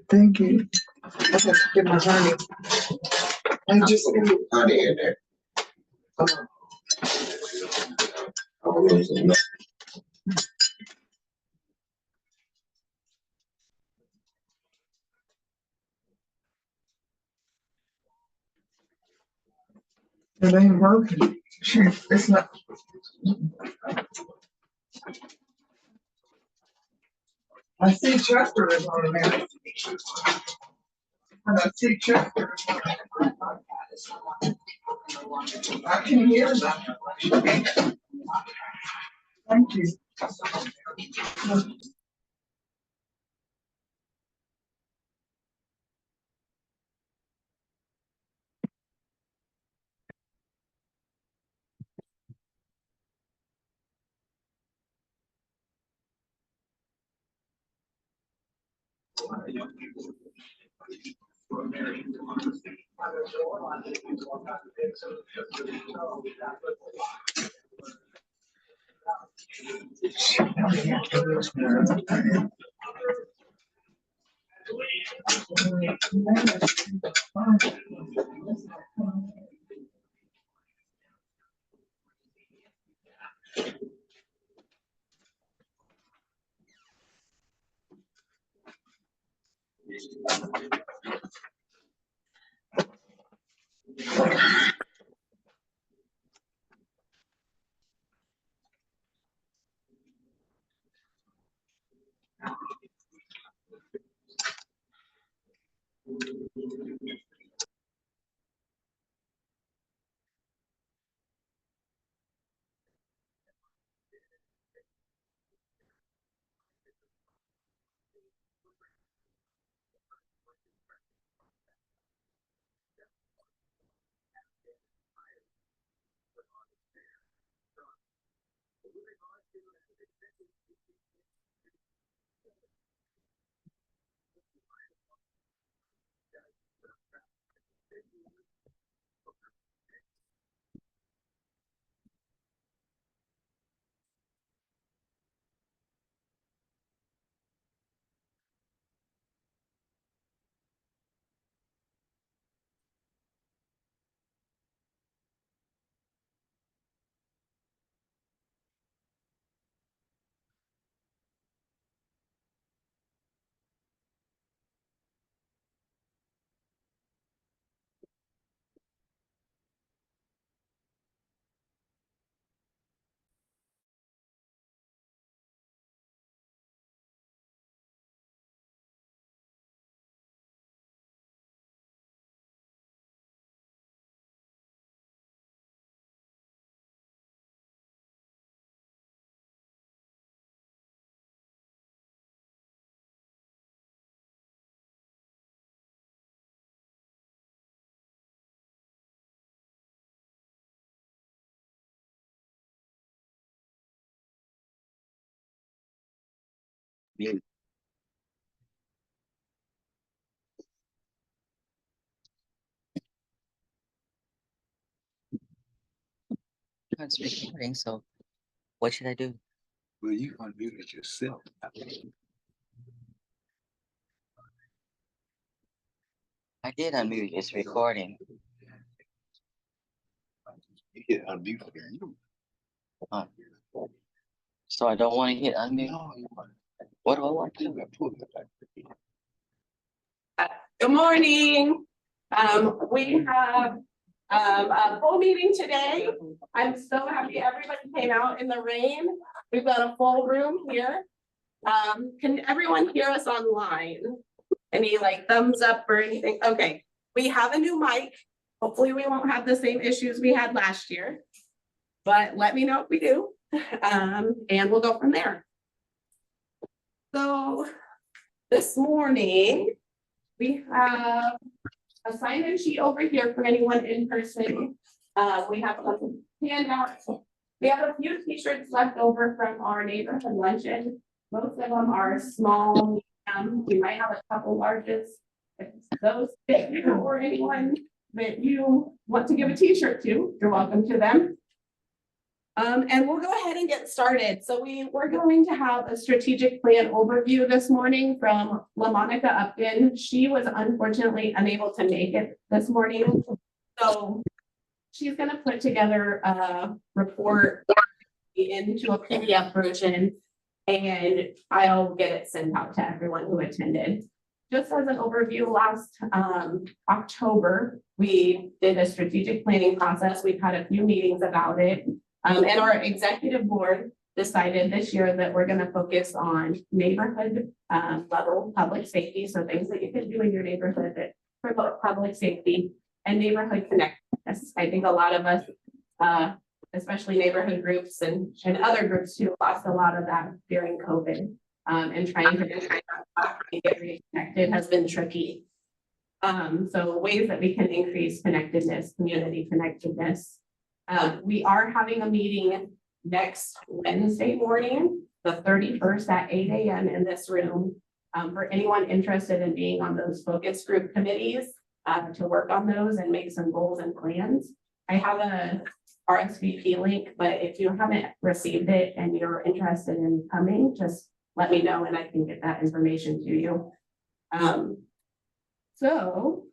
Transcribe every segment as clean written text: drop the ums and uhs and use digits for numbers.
Thank you. I have to get my honey. I just need honey in there. It ain't working. It's not. I see Chester is on there. And I see Chester is on there. I can hear that. Thank you. Mute. It's recording, so what should I do? Well, you unmuted yourself. I did unmute. It's recording. You hit unmute for you. So I don't want to hit unmute. No, you want. What do I want to do? Good morning. We have a full meeting today. I'm so happy everybody came out in the rain. We've got a full room here. Can everyone hear us online? Any like thumbs up or anything? Okay, we have a new mic. Hopefully we won't have the same issues we had last year, but let me know if we do. And we'll go from there. So this morning, we have a sign-in sheet over here for anyone in person. We have some handouts. We have a few t-shirts left over from our neighborhood luncheon. Most of them are small. We might have a couple larges. If those fit you or anyone that you want to give a t-shirt to, you're welcome to them. And we'll go ahead and get started. So we're going to have a strategic plan overview this morning from LaMonica Upton. She was unfortunately unable to make it this morning. So she's gonna put together a report into a PDF version, and I'll get it sent out to everyone who attended. Just as an overview, last October, we did a strategic planning process. We've had a few meetings about it. And our executive board decided this year that we're gonna focus on neighborhood level public safety. So things that you can do in your neighborhood that promote public safety and neighborhood connectedness. I think a lot of us, especially neighborhood groups and other groups too, lost a lot of that during COVID. And trying to get reconnected has been tricky. So ways that we can increase connectedness, community connectedness. We are having a meeting next Wednesday morning, the 31st at 8 a.m. in this room. For anyone interested in being on those focus group committees, to work on those and make some goals and plans. I have a RSVP link, but if you haven't received it and you're interested in coming, just let me know and I can get that information to you. So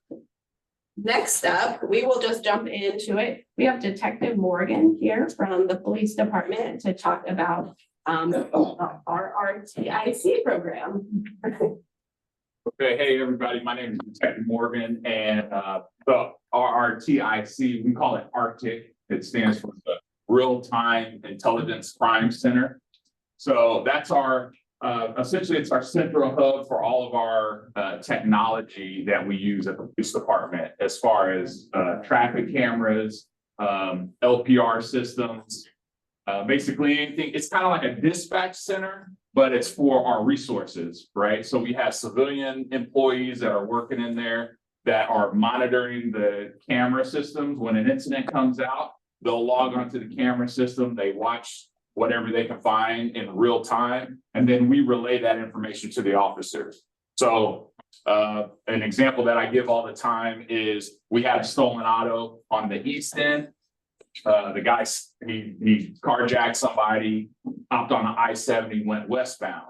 next up, we will just jump into it. We have Detective Morgan here from the police department to talk about our RTIC program. Okay, hey everybody, my name is Detective Morgan, and the RRTIC, we call it Arctic. It stands for the Real-Time Intelligence Crime Center. So that's our essentially it's our central hub for all of our technology that we use at the police department, as far as traffic cameras, LPR systems, basically anything. It's kind of like a dispatch center, but it's for our resources, right? So we have civilian employees that are working in there that are monitoring the camera systems. When an incident comes out, they'll log onto the camera system, they watch whatever they can find in real time, and then we relay that information to the officers. So an example that I give all the time is we had a stolen auto on the east end. The guy, he carjacked somebody, hopped on the I-70, went westbound.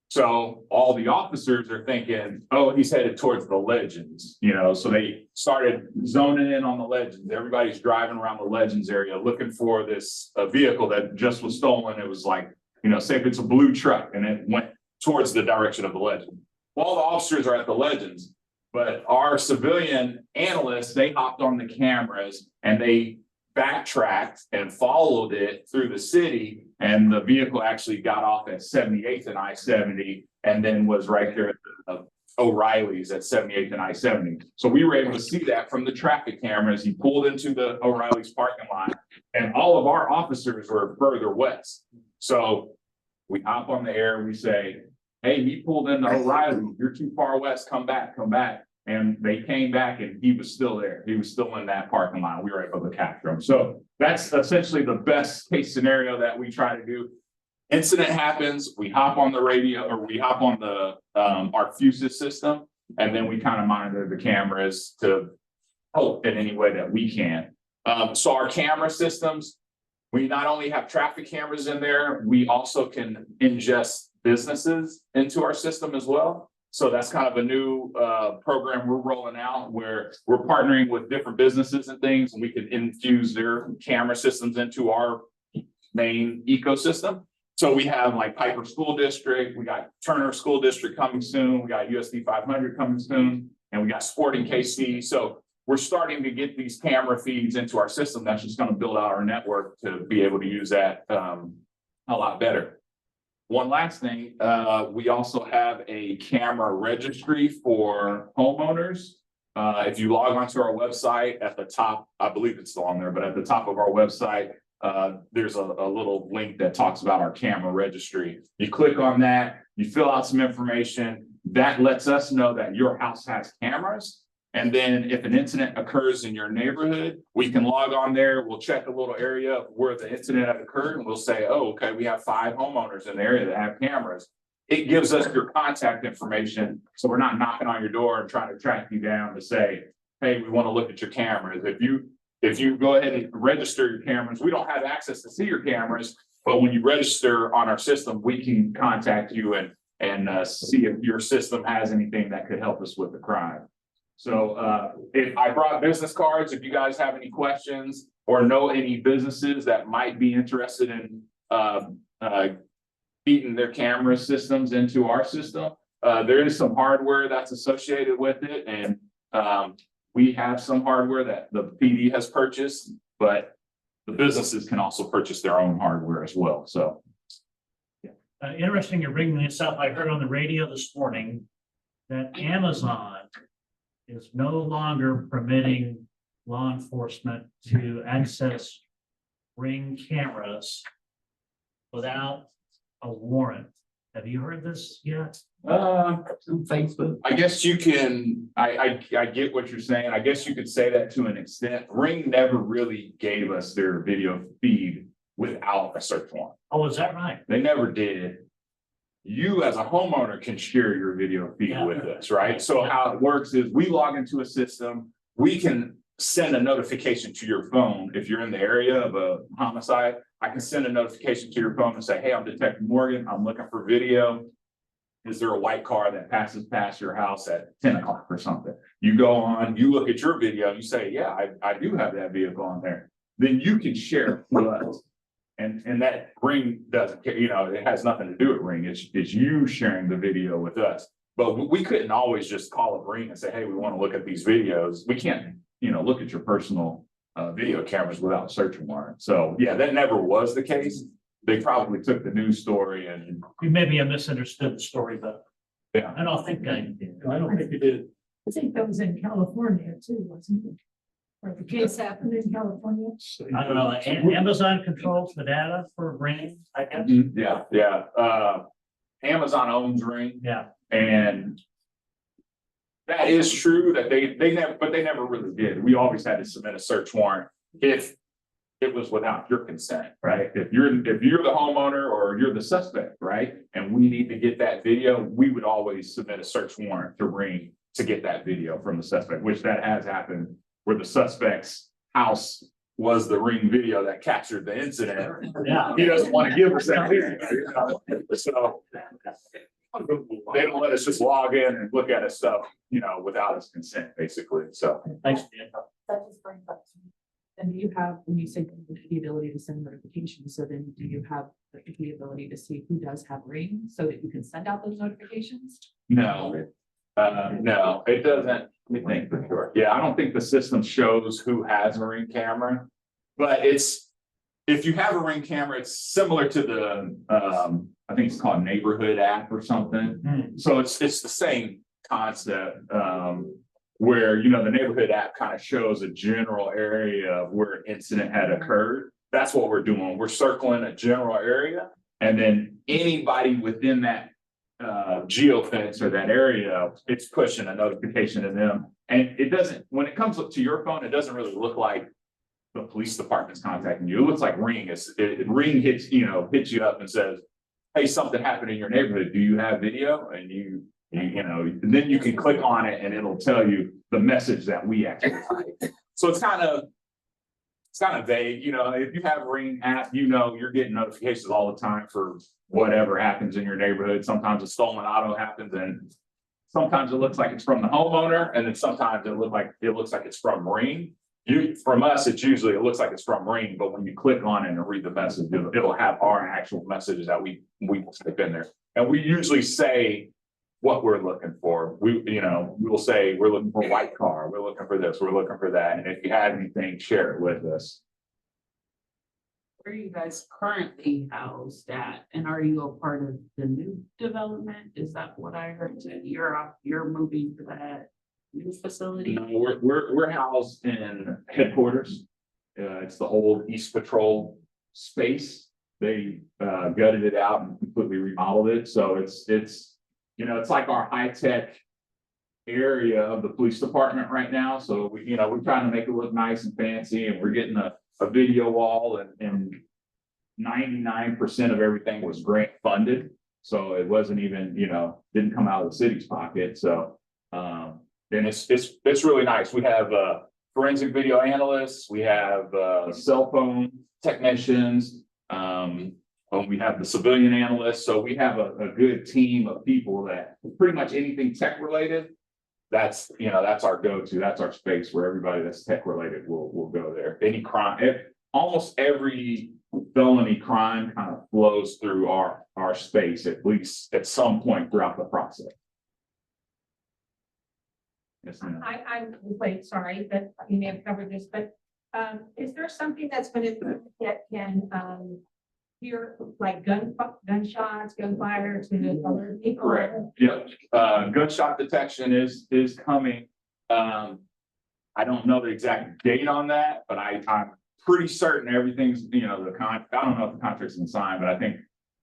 So all the officers are thinking, oh, he's headed towards the Legends, you know, so they started zoning in on the Legends. Everybody's driving around the Legends area looking for this vehicle that just was stolen. It was like, you know, say if it's a blue truck and it went towards the direction of the Legend. Well, all the officers are at the Legends, but our civilian analysts, they hopped on the cameras and they backtracked and followed it through the city, and the vehicle actually got off at 78th and I-70 and then was right there at the O'Reilly's at 78th and I-70. So we were able to see that from the traffic cameras. He pulled into the O'Reilly's parking lot and all of our officers were further west. So we hop on the air, we say, hey, he pulled into O'Reilly, you're too far west, come back, come back. And they came back and he was still there. He was still in that parking lot. We were able to capture him. So that's essentially the best case scenario that we try to do. Incident happens, we hop on the radio, or we hop on the our Fusus system, and then we kind of monitor the cameras to help in any way that we can. So our camera systems, we not only have traffic cameras in there, we also can ingest businesses into our system as well. So that's kind of a new program we're rolling out, where we're partnering with different businesses and things, and we can infuse their camera systems into our main ecosystem. So we have like Piper School District, we got Turner School District coming soon, we got USD 500 coming soon, and we got Sporting KC. So we're starting to get these camera feeds into our system. That's just going to build out our network to be able to use that a lot better. One last thing, we also have a camera registry for homeowners. If you log onto our website at the top, I believe it's still on there, but at the top of our website, there's a little link that talks about our camera registry. You click on that, you fill out some information, that lets us know that your house has cameras. And then if an incident occurs in your neighborhood, we can log on there. We'll check a little area of where the incident had occurred, and we'll say, oh, okay, we have 5 homeowners in the area that have cameras. It gives us your contact information, so we're not knocking on your door and trying to track you down to say, hey, we want to look at your cameras. If you if you go ahead and register your cameras, we don't have access to see your cameras. But when you register on our system, we can contact you and see if your system has anything that could help us with the crime. So if I brought business cards, if you guys have any questions or know any businesses that might be interested in feeding their camera systems into our system, there is some hardware that's associated with it, and we have some hardware that the PD has purchased, but the businesses can also purchase their own hardware as well. So. Interesting you're bringing this up. I heard on the radio this morning that Amazon is no longer permitting law enforcement to access Ring cameras without a warrant. Have you heard this yet? On Facebook. I guess you can, I get what you're saying. I guess you could say that to an extent. Ring never really gave us their video feed without a search warrant. Oh, is that right? They never did. You as a homeowner can share your video feed Yeah. with us, right? So how it works is we log into a system, we can send a notification to your phone. If you're in the area of a homicide, I can send a notification to your phone and say, hey, I'm Detective Morgan, I'm looking for video. Is there a white car that passes past your house at 10 o'clock or something? You go on, you look at your video, you say, yeah, I do have that vehicle on there. Then you can share it with us. And that Ring doesn't care, it has nothing to do with Ring. It's you sharing the video with us. But we couldn't always just call up Ring and say, hey, we want to look at these videos. We can't, look at your personal video cameras without a search warrant. So yeah, that never was the case. They probably took the news story and. Maybe I misunderstood the story, but Yeah. I don't think I did. I don't think you did. I think that was in California too, wasn't it? Or the case happened in California. I don't know. Amazon controls the data for Ring, I guess. Yeah. Amazon owns Ring. Yeah. And that is true that they never really did. We always had to submit a search warrant if it was without your consent, right? If you're the homeowner or you're the suspect, right? And we need to get that video, we would always submit a search warrant to Ring to get that video from the suspect, which that has happened where the suspect's house was the Ring video that captured the incident. Yeah. He doesn't want to give us that video, so they don't let us just log in and look at his stuff, without his consent, basically, so. Thanks, Dan. That just brings up to me. And do you have, when you say the ability to send notifications, so then do you have the ability to see who does have Ring so that you can send out those notifications? No, it doesn't. Let me think for sure. Yeah, I don't think the system shows who has a Ring camera. But if you have a Ring camera, it's similar to the, I think it's called neighborhood app or something. So it's the same concept, where, the neighborhood app kind of shows a general area of where an incident had occurred. That's what we're doing. We're circling a general area, and then anybody within that geofence or that area, it's pushing a notification to them. And it doesn't, when it comes up to your phone, it doesn't really look like the police department's contacting you. It looks like Ring. Ring hits you up and says, hey, something happened in your neighborhood. Do you have video? And and then you can click on it and it'll tell you the message that we actually type. So it's kind of vague, if you have a Ring app, you're getting notifications all the time for whatever happens in your neighborhood. Sometimes a stolen auto happens, and sometimes it looks like it's from the homeowner, and then sometimes it looks like it's from Ring. From us, it looks like it's from Ring, but when you click on it and read the message, it'll have our actual messages that we type in there. And we usually say what we're looking for. We'll say we're looking for a white car, we're looking for this, we're looking for that. And if you have anything, share it with us. Where are you guys currently housed at? And are you a part of the new development? Is that what I heard? You're moving to that new facility? No, we're housed in headquarters. It's the old East Patrol space. They gutted it out and completely remodeled it. So it's like our high-tech area of the police department right now. So we're trying to make it look nice and fancy, and we're getting a video wall, and 99% of everything was grant funded. So it wasn't even, didn't come out of the city's pocket. So, and it's really nice. We have forensic video analysts, we have cell phone technicians, we have the civilian analysts. So we have a good team of people that pretty much anything tech related. That's our go-to. That's our space where everybody that's tech related will go there. Any crime, almost every felony crime kind of flows through our space, at least at some point throughout the process. Yes, ma'am. Wait, sorry, but you may have covered this, but is there something that's gonna that can hear like gunshots, gunfire to other people? Correct. Yeah. Gunshot detection is coming. I don't know the exact date on that, but I'm pretty certain everything's, I don't know if the contract's been signed, but I think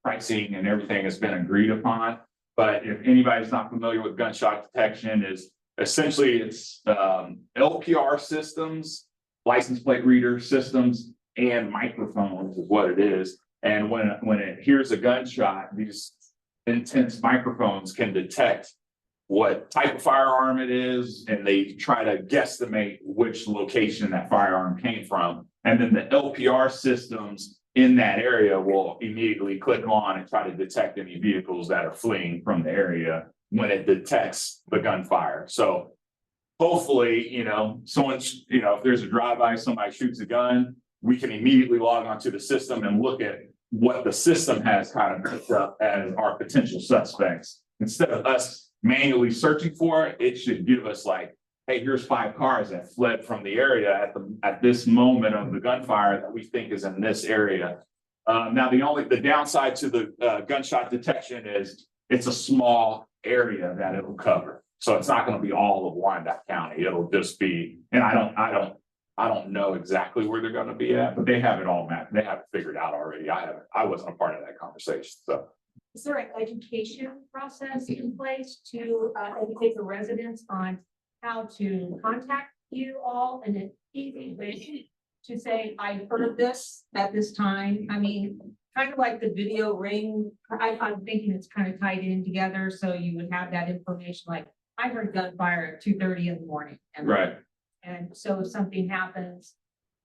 pricing and everything has been agreed upon. But if anybody's not familiar with gunshot detection, is essentially it's LPR systems, license plate reader systems, and microphones is what it is. And when it hears a gunshot, these intense microphones can detect what type of firearm it is, and they try to guesstimate which location that firearm came from. And then the LPR systems in that area will immediately click on and try to detect any vehicles that are fleeing from the area when it detects the gunfire. So hopefully, someone's, if there's a drive-by, somebody shoots a gun, we can immediately log onto the system and look at what the system has kind of picked up as our potential suspects. Instead of us manually searching for it, it should give us like, hey, here's 5 cars that fled from the area at this moment of the gunfire that we think is in this area. Now, the downside to the gunshot detection is it's a small area that it'll cover. So it's not going to be all of Wyandotte County. It'll just be, and I don't know exactly where they're going to be at, but they have it all mapped. They have it figured out already. I wasn't a part of that conversation. So Is there an education process in place to educate the residents on how to contact you all in an easy way to say, I heard this at this time? I mean, kind of like the video ring. I'm thinking it's kind of tied in together. So you would have that information like, I heard gunfire at 2:30 in the morning. right. And so if something happens,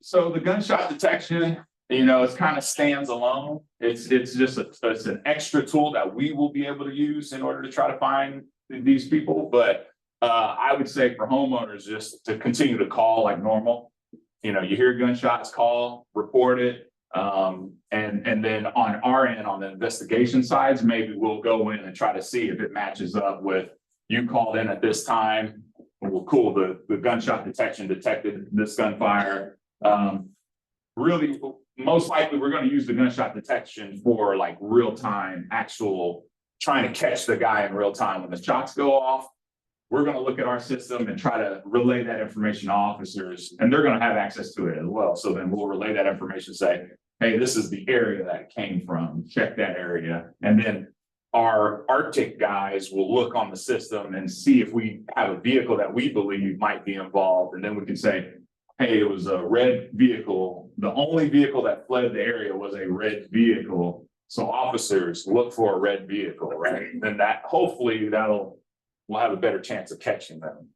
So the gunshot detection, it kind of stands alone. It's just it's an extra tool that we will be able to use in order to try to find these people. But I would say for homeowners, just to continue to call like normal. You hear gunshots, call, report it. And then on our end, on the investigation sides, maybe we'll go in and try to see if it matches up with you called in at this time. Well, cool, the gunshot detection detected this gunfire. Really, most likely we're going to use the gunshot detection for like real time, actual trying to catch the guy in real time when the shots go off. We're going to look at our system and try to relay that information to officers, and they're going to have access to it as well. So then we'll relay that information, say, hey, this is the area that it came from, check that area. And then our Arctic guys will look on the system and see if we have a vehicle that we believe might be involved. And then we can say, hey, it was a red vehicle. The only vehicle that fled the area was a red vehicle. So officers look for a red vehicle, right? And then hopefully we'll have a better chance of catching them.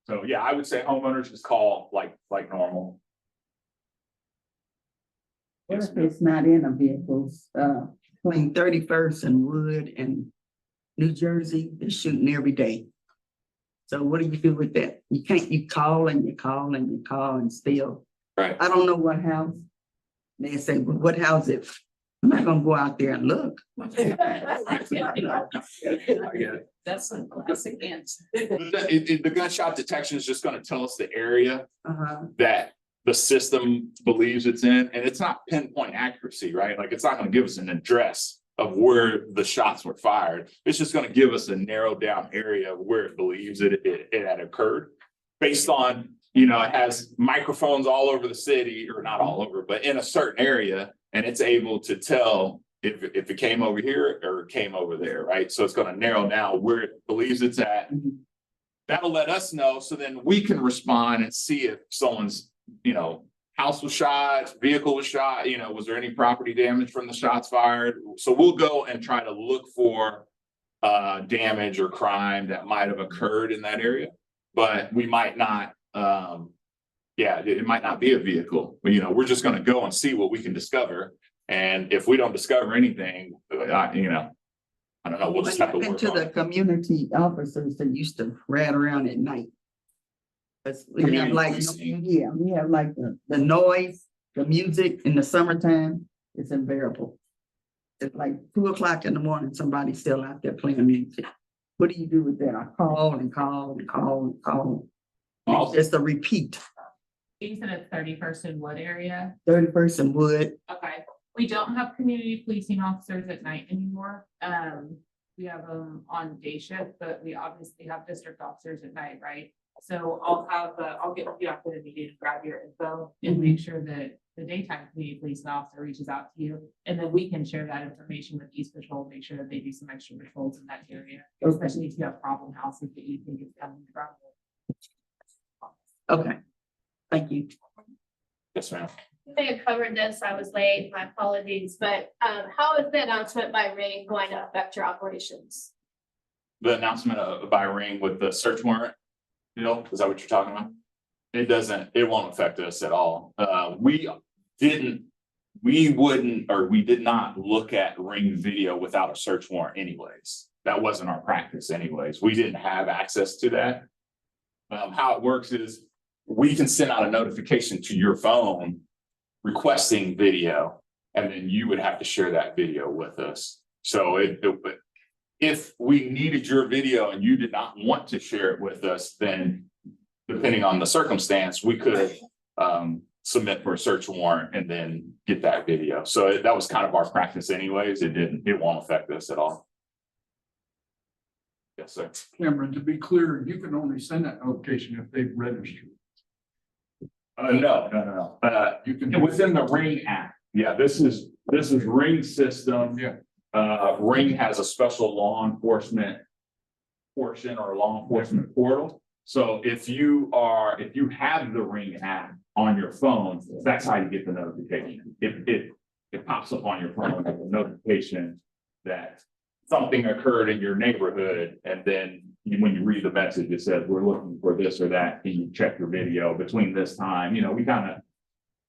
So yeah, I would say homeowners just call like normal. What if it's not in a vehicles, between 31st and Wood and New Jersey, they're shooting every day. So what do you do with that? You call and you call and you call and still. Right. I don't know what house. They say, well, what house it? I'm not gonna go out there and look. I get it. That's a classic answer. The gunshot detection is just going to tell us the area Uh-huh. that the system believes it's in, and it's not pinpoint accuracy, right? Like it's not going to give us an address of where the shots were fired. It's just going to give us a narrowed down area where it believes it had occurred, based on, it has microphones all over the city, or not all over, but in a certain area, and it's able to tell if it came over here or it came over there, right? So it's going to narrow down where it believes it's at. That'll let us know, so then we can respond and see if someone's, house was shot, vehicle was shot, was there any property damage from the shots fired? So we'll go and try to look for damage or crime that might have occurred in that area, but we might not yeah, it might not be a vehicle, but we're just gonna go and see what we can discover. And if we don't discover anything, I don't know, we'll just have to What happened work to on the it. community officers that used to ride around at night? 'Cause we have Community like, policing. yeah, we have like the noise, the music in the summertime, it's unbearable. It's like 2 o'clock in the morning, somebody's still out there playing music. What do you do with that? I call and call and call and call. It's just a repeat, You said it's 31st in what area? 31st and Wood. Okay, we don't have community policing officers at night anymore. We have them on day shift, but we obviously have district officers at night, right? So I'll get with you after the meeting to grab your info and make sure that the daytime community policing officer reaches out to you. And then we can share that information with East Patrol, make sure that they do some extra patrols in that area, especially if you have problem houses that you think is coming from. Okay, thank you. Yes, ma'am. You may have covered this, I was late, my apologies, but how is the announcement by Ring going to affect your operations? The announcement by Ring with the search warrant, is that what you're talking about? It won't affect us at all. We did not look at Ring video without a search warrant anyways. That wasn't our practice anyways. We didn't have access to that. How it works is we can send out a notification to your phone requesting video, and then you would have to share that video with us. So if we needed your video and you did not want to share it with us, then depending on the circumstance, we could submit for a search warrant and then get that video. So that was kind of our practice anyways. It won't affect us at all. Yes, sir. Cameron, to be clear, you can only send that notification if they've registered. No. You can. Within the Ring app. Yeah, this is Ring system. Yeah. Ring has a special law enforcement portion or law enforcement portal. So if you have the Ring app on your phone, that's how you get the notification. It pops up on your phone with a notification that something occurred in your neighborhood, and then when you read the message, it says, we're looking for this or that, can you check your video between this time?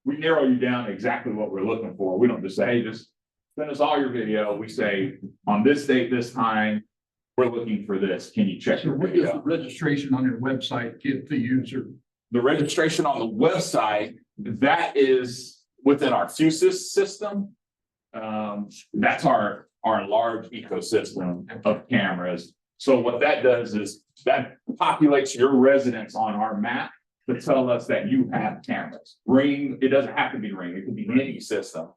We narrow you down exactly what we're looking for. We don't just say, hey, just send us all your video. We say, on this date, this time, we're looking for this. Can you check So your what does the video? registration on your website give the user? The registration on the website, that is within our FUSIS system. That's our large ecosystem of cameras. So what that does is that populates your residence on our map to tell us that you have cameras. Ring, it doesn't have to be Ring, it can be any system.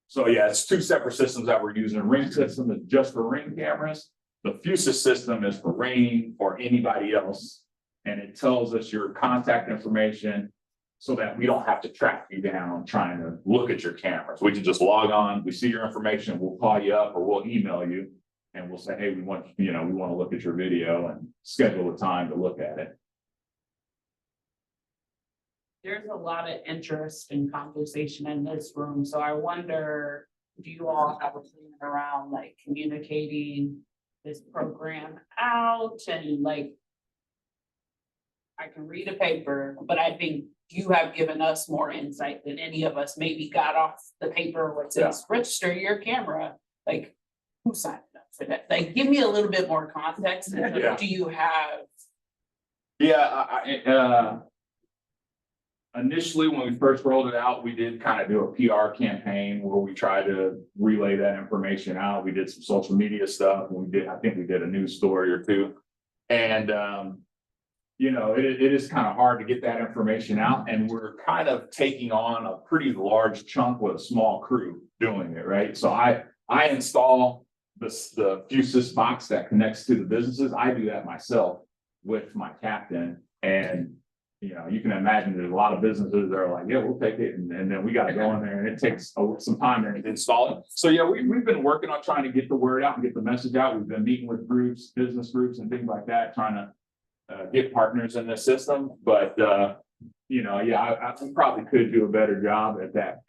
So yeah, it's two separate systems that we're using. Ring system is just for Ring cameras. The FUSIS system is for Ring or anybody else. And it tells us your contact information so that we don't have to track you down trying to look at your cameras. We can just log on, we see your information, we'll call you up or we'll email you. And we'll say, hey, we want to look at your video and schedule a time to look at it. There's a lot of interest and conversation in this room, so I wonder, do you all have a plan around like communicating this program out and like? I can read a paper, but I think you have given us more insight than any of us maybe got off the paper where it says, register your camera, like, who signed up for that? Like, give me a little bit more context. Yeah. Do you have? Yeah, initially, when we first rolled it out, we did kind of do a PR campaign where we tried to relay that information out. We did some social media stuff. I think we did a news story or two. And, it is kind of hard to get that information out. And we're kind of taking on a pretty large chunk with a small crew doing it, right? So I install the FUSIS box that connects to the businesses. I do that myself with my captain. And you can imagine there's a lot of businesses that are like, yeah, we'll take it. And then we got to go in there and it takes some time to install it. So yeah, we've been working on trying to get the word out and get the message out. We've been meeting with groups, business groups and things like that, trying to get partners in the system. But, we probably could do a better job at that.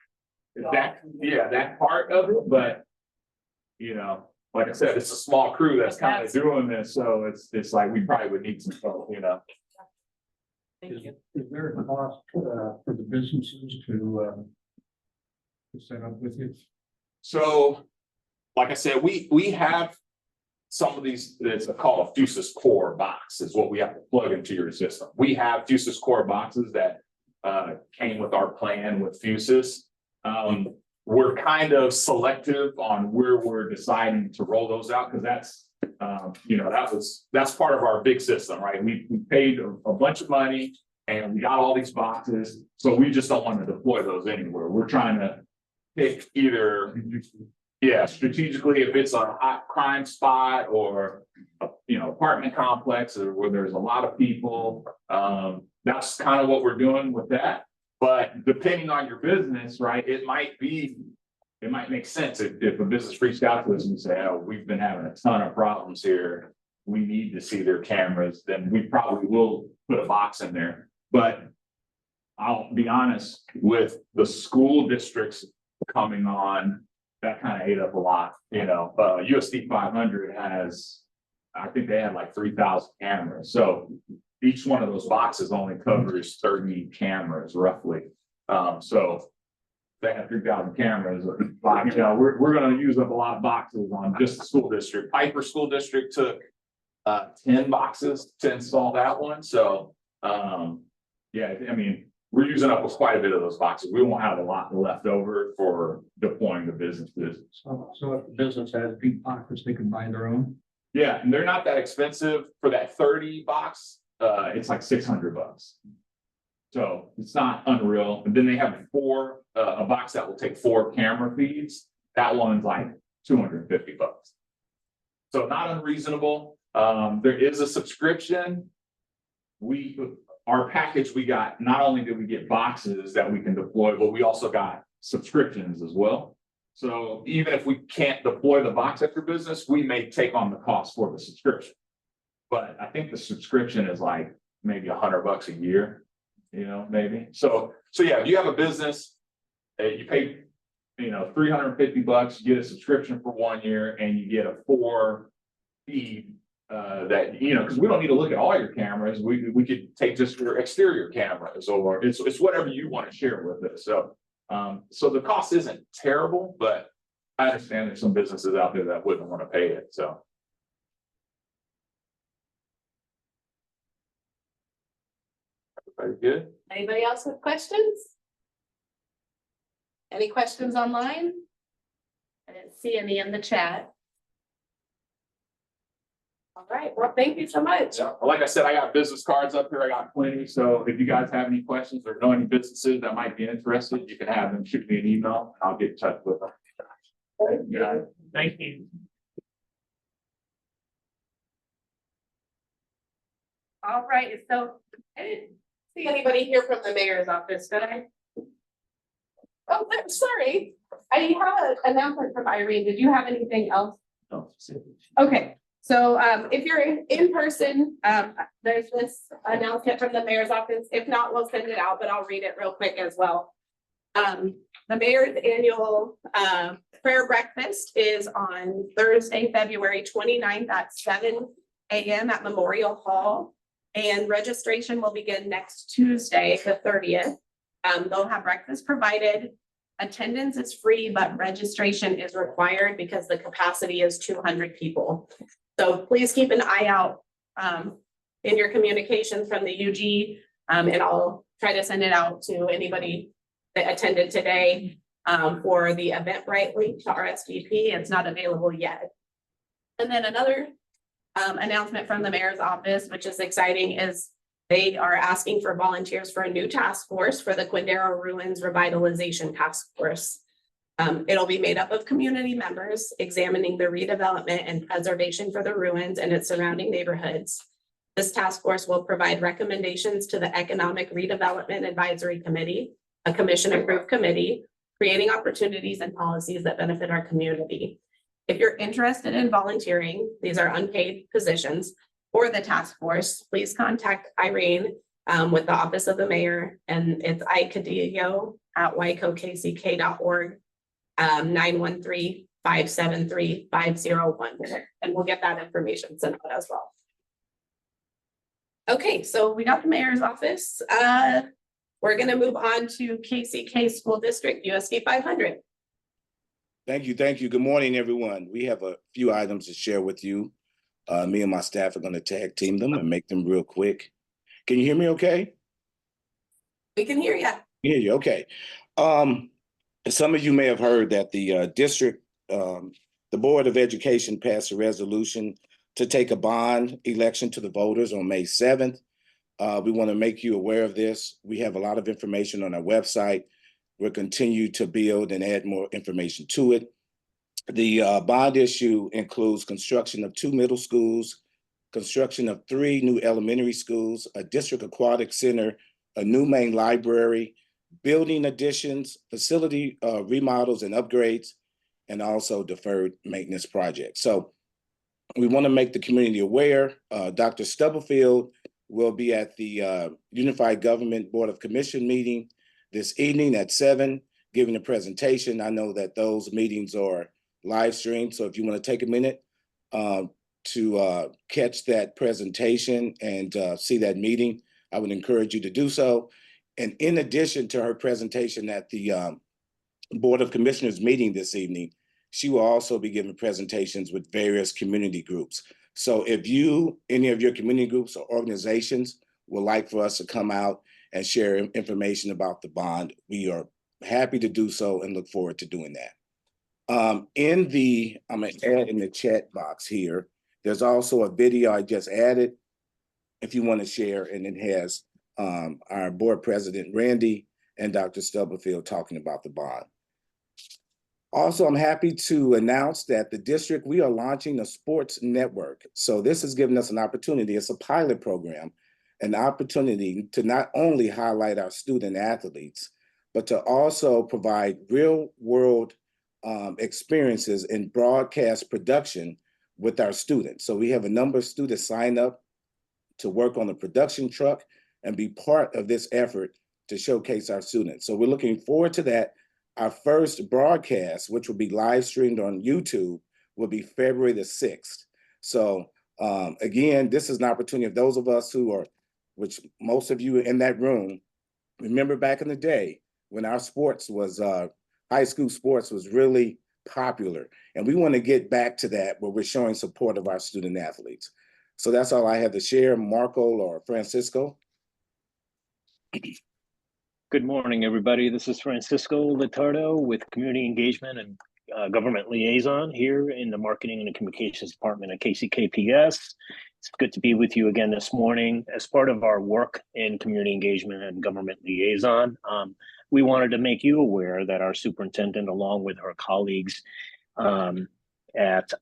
That part of it. But, like I said, it's a small crew that's kind of doing this. So it's like we probably would need some help, Thank you. Is there a cost, for the businesses to set up with you? So, like I said, we have some of these, it's called a Fusus Core box is what we have to plug into your system. We have Fusus Core boxes that came with our plan with Fusus. We're kind of selective on where we're deciding to roll those out because that's, that's part of our big system, right? We paid a bunch of money and we got all these boxes, so we just don't want to deploy those anywhere. We're trying to pick either, strategically, if it's a hot crime spot or apartment complex or where there's a lot of people. That's kind of what we're doing with that. But depending on your business, right, it might make sense if a business reached out to us and say, oh, we've been having a ton of problems here. We need to see their cameras, then we probably will put a box in there. But I'll be honest, with the school districts coming on, that kind of ate up a lot. USD 500 has, I think they had like 3,000 cameras. So each one of those boxes only covers 30 cameras roughly. So they have 3,000 cameras. We're going to use up a lot of boxes on just the school district. Piper School District took 10 boxes to install that one. So we're using up quite a bit of those boxes. We won't have a lot left over for deploying the businesses. So if the business has big pockets, they can buy their own? Yeah, and they're not that expensive. For that 30 box, it's like $600. So it's not unreal. And then they have a box that will take 4 camera feeds. That one's like $250. So not unreasonable. There is a subscription. Our package, we got, not only did we get boxes that we can deploy, but we also got subscriptions as well. So even if we can't deploy the box at your business, we may take on the cost for the subscription. But I think the subscription is like maybe $100 a year, maybe. So yeah, if you have a business, you pay, $350, you get a subscription for 1 year and you get a 4 feed. That because we don't need to look at all your cameras. We could take just your exterior cameras, or it's whatever you want to share with us. So the cost isn't terrible, but I understand there's some businesses out there that wouldn't want to pay it. So everybody good? Anybody else with questions? Any questions online? I didn't see any in the chat. All right, well, thank you so much. Yeah, like I said, I got business cards up here. I got plenty. So if you guys have any questions or know any businesses that might be interested, you can have them shoot me an email. And I'll get in touch with them. Yeah, thank you. All right, so I didn't see anybody here from the mayor's office, did I? Oh, I'm sorry. I have an announcement from Irene. Did you have anything else? Okay. So if you're in person, there's this announcement from the mayor's office. If not, we'll send it out, but I'll read it real quick as well. The mayor's annual prayer breakfast is on Thursday, February 29th at 7 a.m. at Memorial Hall. And registration will begin next Tuesday, the 30th. They'll have breakfast provided. Attendance is free, but registration is required because the capacity is 200 people. So please keep an eye out in your communications from the UG, and I'll try to send it out to anybody that attended today for the Eventbrite link to RSVP. It's not available yet. And then another announcement from the mayor's office, which is exciting, is they are asking for volunteers for a new task force for the Quindaro Ruins Revitalization Task Force. It'll be made up of community members examining the redevelopment and preservation for the ruins and its surrounding neighborhoods. This task force will provide recommendations to the Economic Redevelopment Advisory Committee, a commission-approved committee, creating opportunities and policies that benefit our community. If you're interested in volunteering, these are unpaid positions for the task force, please contact Irene with the Office of the Mayor, and it's icadillo@wycokck.org. 913-573-5011, and we'll get that information sent out as well. Okay, so we got the mayor's office. We're gonna move on to KCK School District USD 500. Thank you. Thank you. Good morning, everyone. We have a few items to share with you. Me and my staff are going to tag team them and make them real quick. Can you hear me okay? We can hear you. Hear you. Okay. Some of you may have heard that the district, the Board of Education passed a resolution to take a bond election to the voters on May 7th. We want to make you aware of this. We have a lot of information on our website. We'll continue to build and add more information to it. The bond issue includes construction of 2 middle schools, construction of 3 new elementary schools, a district aquatic center, a new main library, building additions, facility remodels and upgrades, and also deferred maintenance projects. So we want to make the community aware. Dr. Stubblefield will be at the Unified Government Board of Commission meeting this evening at 7, giving a presentation. I know that those meetings are live streamed, so if you want to take a minute to catch that presentation and see that meeting, I would encourage you to do so. And in addition to her presentation at the Board of Commissioners meeting this evening, she will also be giving presentations with various community groups. So if any of your community groups or organizations would like for us to come out and share information about the bond, we are happy to do so and look forward to doing that. I'm gonna add in the chat box here, there's also a video I just added if you want to share, and it has our board president, Randy, and Dr. Stubblefield talking about the bond. Also, I'm happy to announce that the district, we are launching a sports network. So this has given us an opportunity, it's a pilot program, an opportunity to not only highlight our student athletes, but to also provide real world experiences in broadcast production with our students. So we have a number of students sign up to work on the production truck and be part of this effort to showcase our students. So we're looking forward to that. Our first broadcast, which will be live streamed on YouTube, will be February the 6th. So again, this is an opportunity of those of us who are, which most of you in that room, remember back in the day when our sports was, high school sports was really popular. And we want to get back to that where we're showing support of our student athletes. So that's all I have to share. Marco or Francisco. Good morning, everybody. This is Francisco Litardo with Community Engagement and Government Liaison here in the Marketing and Communications Department at KCKPS. It's good to be with you again this morning. As part of our work in Community Engagement and Government Liaison, we wanted to make you aware that our superintendent, along with her colleagues at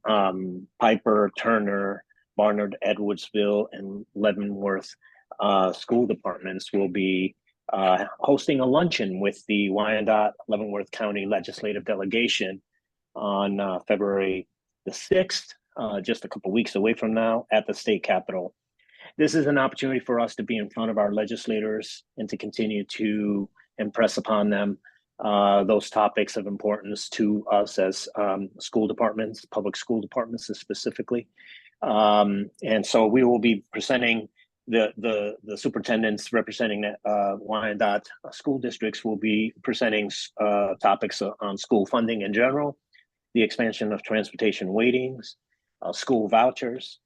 Piper, Turner, Barnard, Edwardsville, and Leavenworth school departments will be hosting a luncheon with the Wyandotte Leavenworth County Legislative Delegation on February the 6th, just a couple weeks away from now at the state capitol. This is an opportunity for us to be in front of our legislators and to continue to impress upon them those topics of importance to us as school departments, public school departments specifically. And so we will be presenting the superintendents representing Wyandotte school districts will be presenting topics on school funding in general, the expansion of transportation weightings, school vouchers,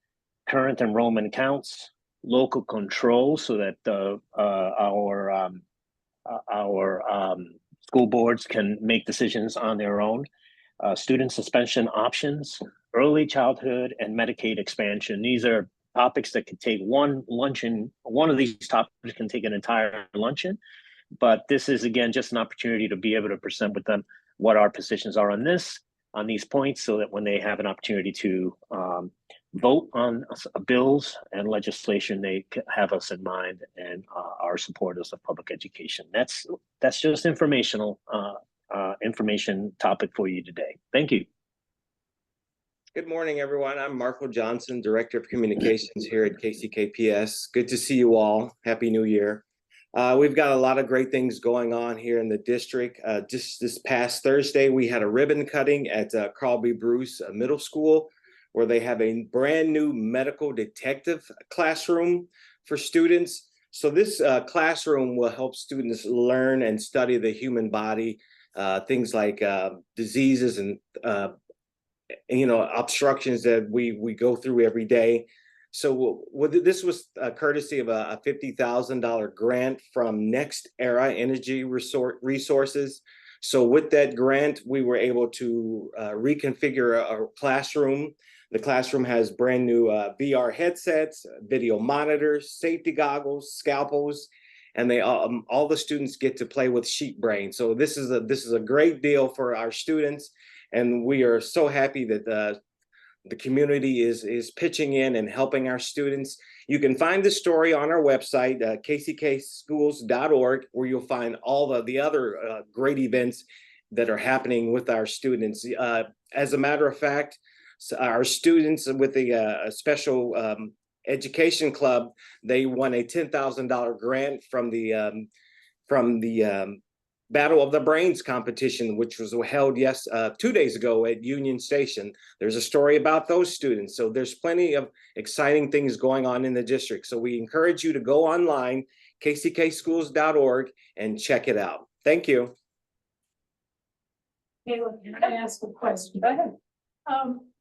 current enrollment counts, local control so that our school boards can make decisions on their own, student suspension options, early childhood, and Medicaid expansion. These are topics that could take one luncheon. One of these topics can take an entire luncheon, but this is again just an opportunity to be able to present with them what our positions are on these points, so that when they have an opportunity to vote on bills and legislation, they have us in mind and are supporters of public education. That's just information topic for you today. Thank you. Good morning, everyone. I'm Marco Johnson, Director of Communications here at KCKPS. Good to see you all. Happy New Year. We've got a lot of great things going on here in the district. Just this past Thursday, we had a ribbon cutting at Carl B. Bruce Middle School, where they have a brand new medical detective classroom for students. So this classroom will help students learn and study the human body, things like diseases and obstructions that we go through every day. So this was courtesy of a $50,000 grant from Next Era Energy Resources. So with that grant, we were able to reconfigure a classroom. The classroom has brand new VR headsets, video monitors, safety goggles, scalpels, and they all the students get to play with Sheet Brain. So this is a great deal for our students, and we are so happy that the community is pitching in and helping our students. You can find the story on our website, kckschools.org, where you'll find all the other great events that are happening with our students. As a matter of fact, our students with the special education club, they won a $10,000 grant from the Battle of the Brains competition, which was held 2 days ago at Union Station. There's a story about those students. So there's plenty of exciting things going on in the district. So we encourage you to go online, kckschools.org, and check it out. Thank you. Caleb, can I ask a question? Go ahead.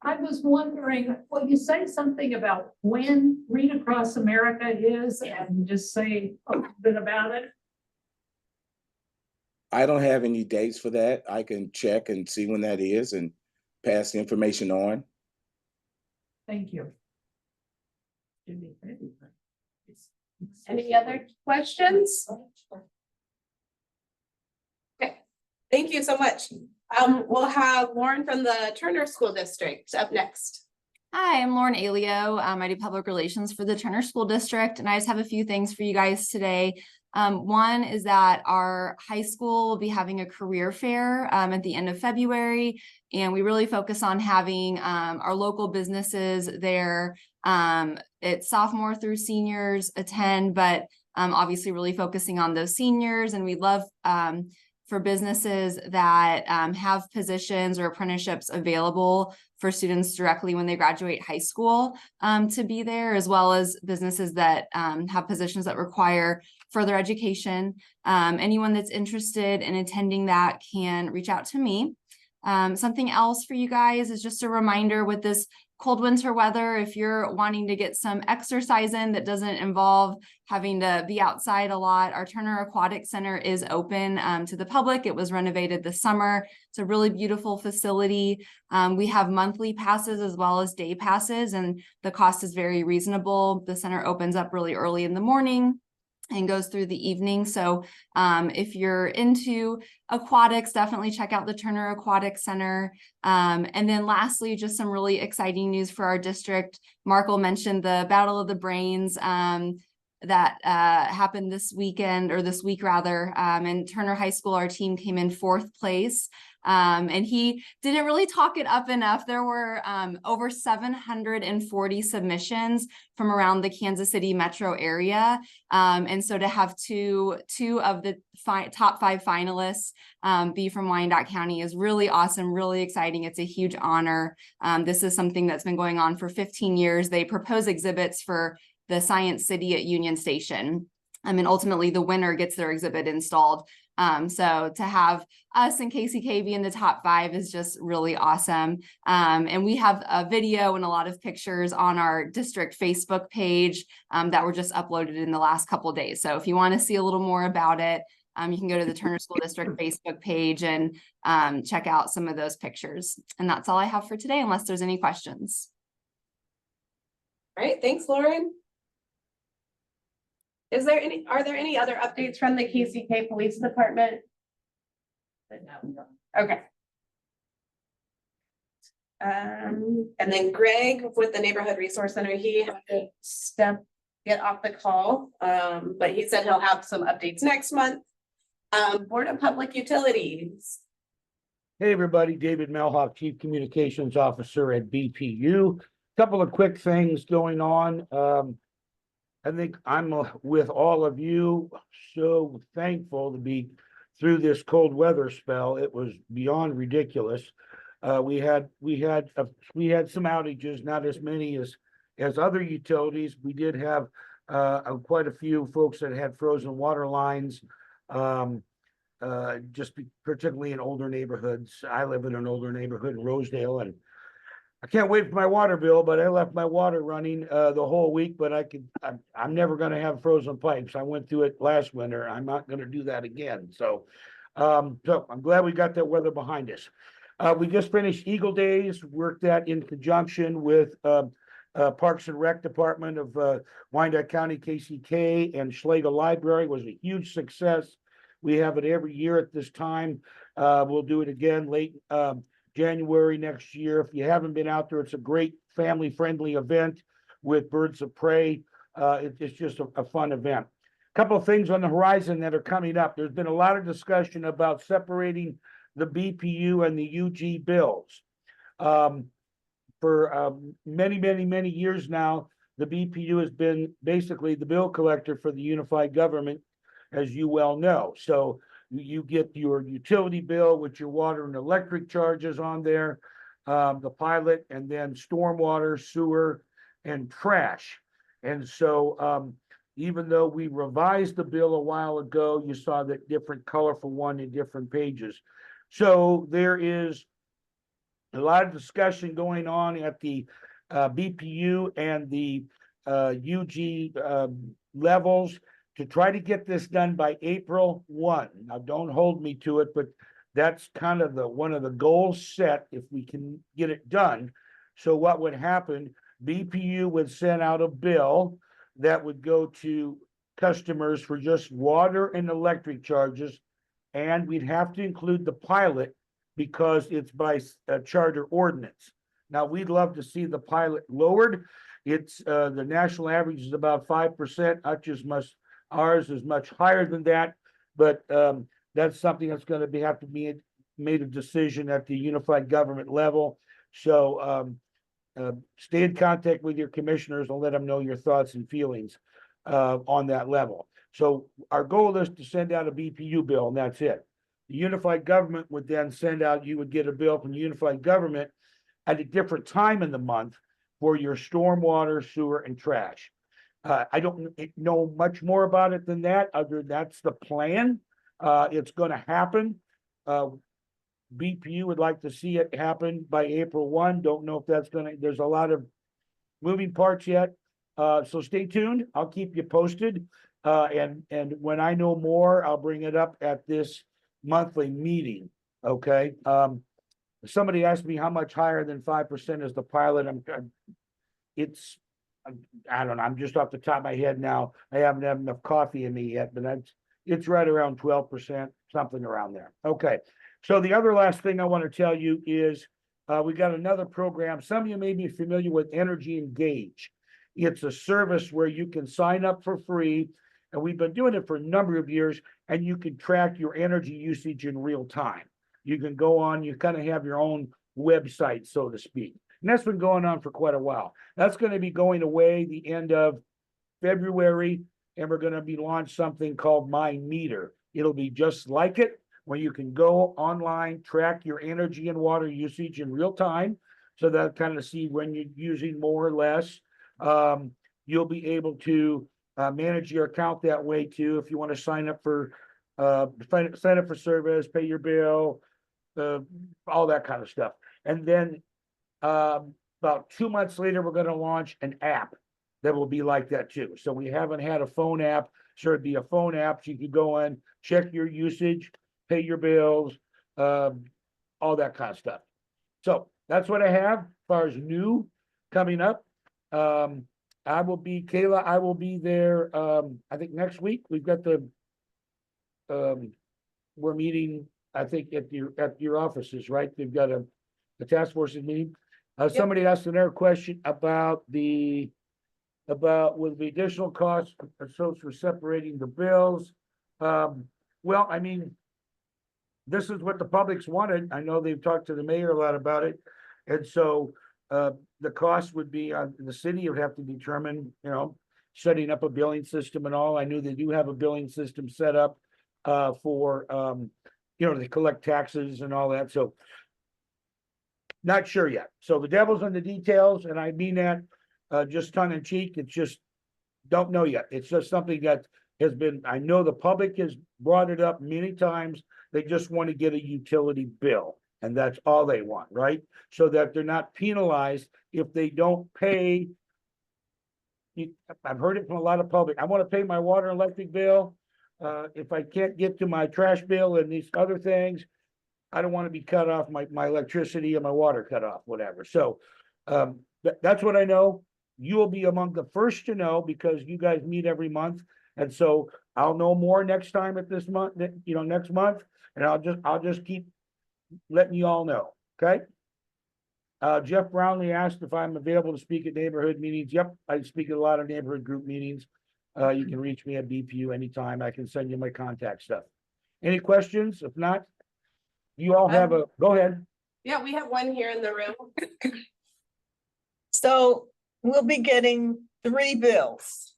I was wondering, will you say something about when Read Across America is and just say a little bit about it? I don't have any dates for that. I can check and see when that is and pass the information on. Thank you. Any other questions? Okay, thank you so much. We'll have Lauren from the Turner School District up next. Hi, I'm Lauren Alio. I do public relations for the Turner School District, and I just have a few things for you guys today. One is that our high school will be having a career fair at the end of February, and we really focus on having our local businesses there. It's sophomore through seniors attend, but obviously really focusing on those seniors, and we love for businesses that have positions or apprenticeships available for students directly when they graduate high school to be there, as well as businesses that have positions that require further education. Anyone that's interested in attending that can reach out to me. Something else for you guys is just a reminder with this cold winter weather, if you're wanting to get some exercise in that doesn't involve having to be outside a lot, our Turner Aquatic Center is open to the public. It was renovated this summer. It's a really beautiful facility. We have monthly passes as well as day passes, and the cost is very reasonable. The center opens up really early in the morning and goes through the evening. So if you're into aquatics, definitely check out the Turner Aquatic Center. And then lastly, just some really exciting news for our district. Markle mentioned the Battle of the Brains that happened this weekend, or this week rather, and Turner High School, our team came in 4th place. And he didn't really talk it up enough. There were over 740 submissions from around the Kansas City metro area. And so to have two of the top 5 finalists be from Wyandotte County is really awesome, really exciting. It's a huge honor. This is something that's been going on for 15 years. They propose exhibits for the Science City at Union Station. And ultimately the winner gets their exhibit installed. So to have us and KCK be in the top 5 is just really awesome. And we have a video and a lot of pictures on our district Facebook page that were just uploaded in the last couple of days. So if you want to see a little more about it, you can go to the Turner School District Facebook page and check out some of those pictures. And that's all I have for today, unless there's any questions. All right, thanks, Lauren. Are there any other updates from the KCK Police Department? Okay. And then Greg with the Neighborhood Resource Center, he had to get off the call, but he said he'll have some updates next month. Board of Public Utilities. Hey, everybody, David Melhoff, Chief Communications Officer at BPU. Couple of quick things going on. I think I'm with all of you, so thankful to be through this cold weather spell. It was beyond ridiculous. We had some outages, not as many as other utilities. We did have quite a few folks that had frozen water lines. Particularly in older neighborhoods. I live in an older neighborhood in Rosedale, and I can't wait for my water bill, but I left my water running the whole week, but I'm never gonna have frozen pipes. I went through it last winter. I'm not gonna do that again. So I'm glad we got that weather behind us. We just finished Eagle Days, worked that in conjunction with Parks and Rec Department of Wyandotte County, KCK, and Schlegel Library. It was a huge success. We have it every year at this time. We'll do it again late January next year. If you haven't been out there, it's a great family-friendly event with birds of prey. It's just a fun event. A couple of things on the horizon that are coming up. There's been a lot of discussion about separating the BPU and the UG bills. For many years now, the BPU has been basically the bill collector for the unified government, as you well know. So you get your utility bill with your water and electric charges on there, the pilot, and then stormwater, sewer, and trash. And so even though we revised the bill a while ago, you saw that different colorful one in different pages. So there is a lot of discussion going on at the BPU and the UG levels to try to get this done by April 1. Now, don't hold me to it, but that's kind of one of the goals set if we can get it done. So what would happen, BPU would send out a bill that would go to customers for just water and electric charges, and we'd have to include the pilot because it's by charter ordinance. Now, we'd love to see the pilot lowered. It's the national average is about 5%. Ours is much higher than that, but that's something that's going to have to be made a decision at the unified government level. So stay in contact with your commissioners and let them know your thoughts and feelings on that level. So our goal is to send out a BPU bill, and that's it. The unified government would then you would get a bill from the unified government at a different time in the month for your stormwater, sewer, and trash. I don't know much more about it than that, other than that's the plan. It's going to happen. BPU would like to see it happen by April 1. Don't know if that's there's a lot of moving parts yet. So stay tuned. I'll keep you posted. And when I know more, I'll bring it up at this monthly meeting. Okay. Somebody asked me how much higher than 5% is the pilot. I don't know. I'm just off the top of my head now. I haven't had enough coffee in me yet, but it's right around 12%, something around there. Okay. So the other last thing I want to tell you is we got another program. Some of you may be familiar with Energy Engage. It's a service where you can sign up for free, and we've been doing it for a number of years, and you can track your energy usage in real time. You can go on, you kind of have your own website, so to speak. And that's been going on for quite a while. That's going to be going away the end of February, and we're going to be launch something called My Meter. It'll be just like it, where you can go online, track your energy and water usage in real time. So that kind of see when you're using more or less. You'll be able to manage your account that way too. If you want to sign up for service, pay your bill, all that kind of stuff. And then about 2 months later, we're going to launch an app that will be like that too. So we haven't had a phone app. So it'd be a phone app. So you could go in, check your usage, pay your bills, all that kind of stuff. So that's what I have as far as new coming up. I will be there. I think next week we've got we're meeting, I think at your offices, right? They've got a task force meeting. Somebody asked another question about with the additional costs associated with separating the bills. Well, I mean, this is what the public's wanted. I know they've talked to the mayor a lot about it. And so the cost would be the city would have to determine, setting up a billing system and all. I knew they do have a billing system set up for, to collect taxes and all that. So not sure yet. So the devil's in the details, and I mean that just tongue in cheek. It's just don't know yet. It's just something that has been, I know the public has brought it up many times. They just want to get a utility bill, and that's all they want, right? So that they're not penalized if they don't pay. I've heard it from a lot of public. I want to pay my water and electric bill. If I can't get to my trash bill and these other things, I don't want to be cut off, my electricity and my water cut off, whatever. So that's what I know. You will be among the first to know because you guys meet every month. And so I'll know more next time at this month, next month, and I'll just keep letting you all know. Okay. Jeff Brownlee asked if I'm available to speak at neighborhood meetings. Yep, I speak at a lot of neighborhood group meetings. You can reach me at BPU anytime. I can send you my contact stuff. Any questions? If not, you all have go ahead. Yeah, we have one here in the room. So we'll be getting 3 bills.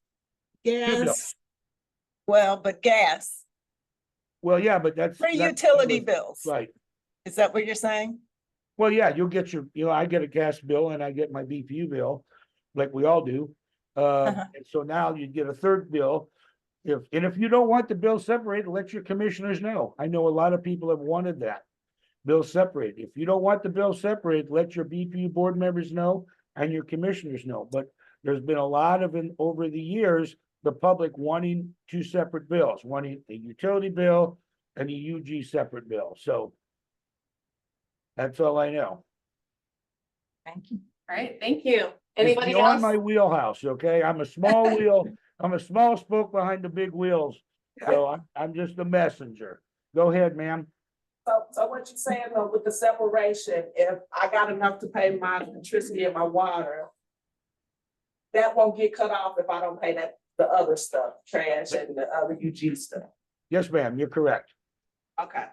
Gas. Well, but gas, Well, yeah, but that's 3 utility bills. right. Is that what you're saying? Well, yeah, you'll get I get a gas bill and I get my BPU bill, like we all do. And so now you get a third bill. If you don't want the bill separated, let your commissioners know. I know a lot of people have wanted that bill separated. If you don't want the bill separated, let your BPU board members know and your commissioners know. But there's been a lot of over the years, the public wanting 2 separate bills, wanting a utility bill and a UG separate bill. So that's all I know. Thank you. All right, thank you. It's Anybody beyond else? my wheelhouse, okay? I'm a small wheel. I'm a small spoke behind the big wheels. So I'm just a messenger. Go ahead, ma'am. So what you saying though with the separation, if I got enough to pay my electricity and my water, that won't get cut off if I don't pay the other stuff, trash and the other UG stuff. Yes, ma'am, you're correct. Okay.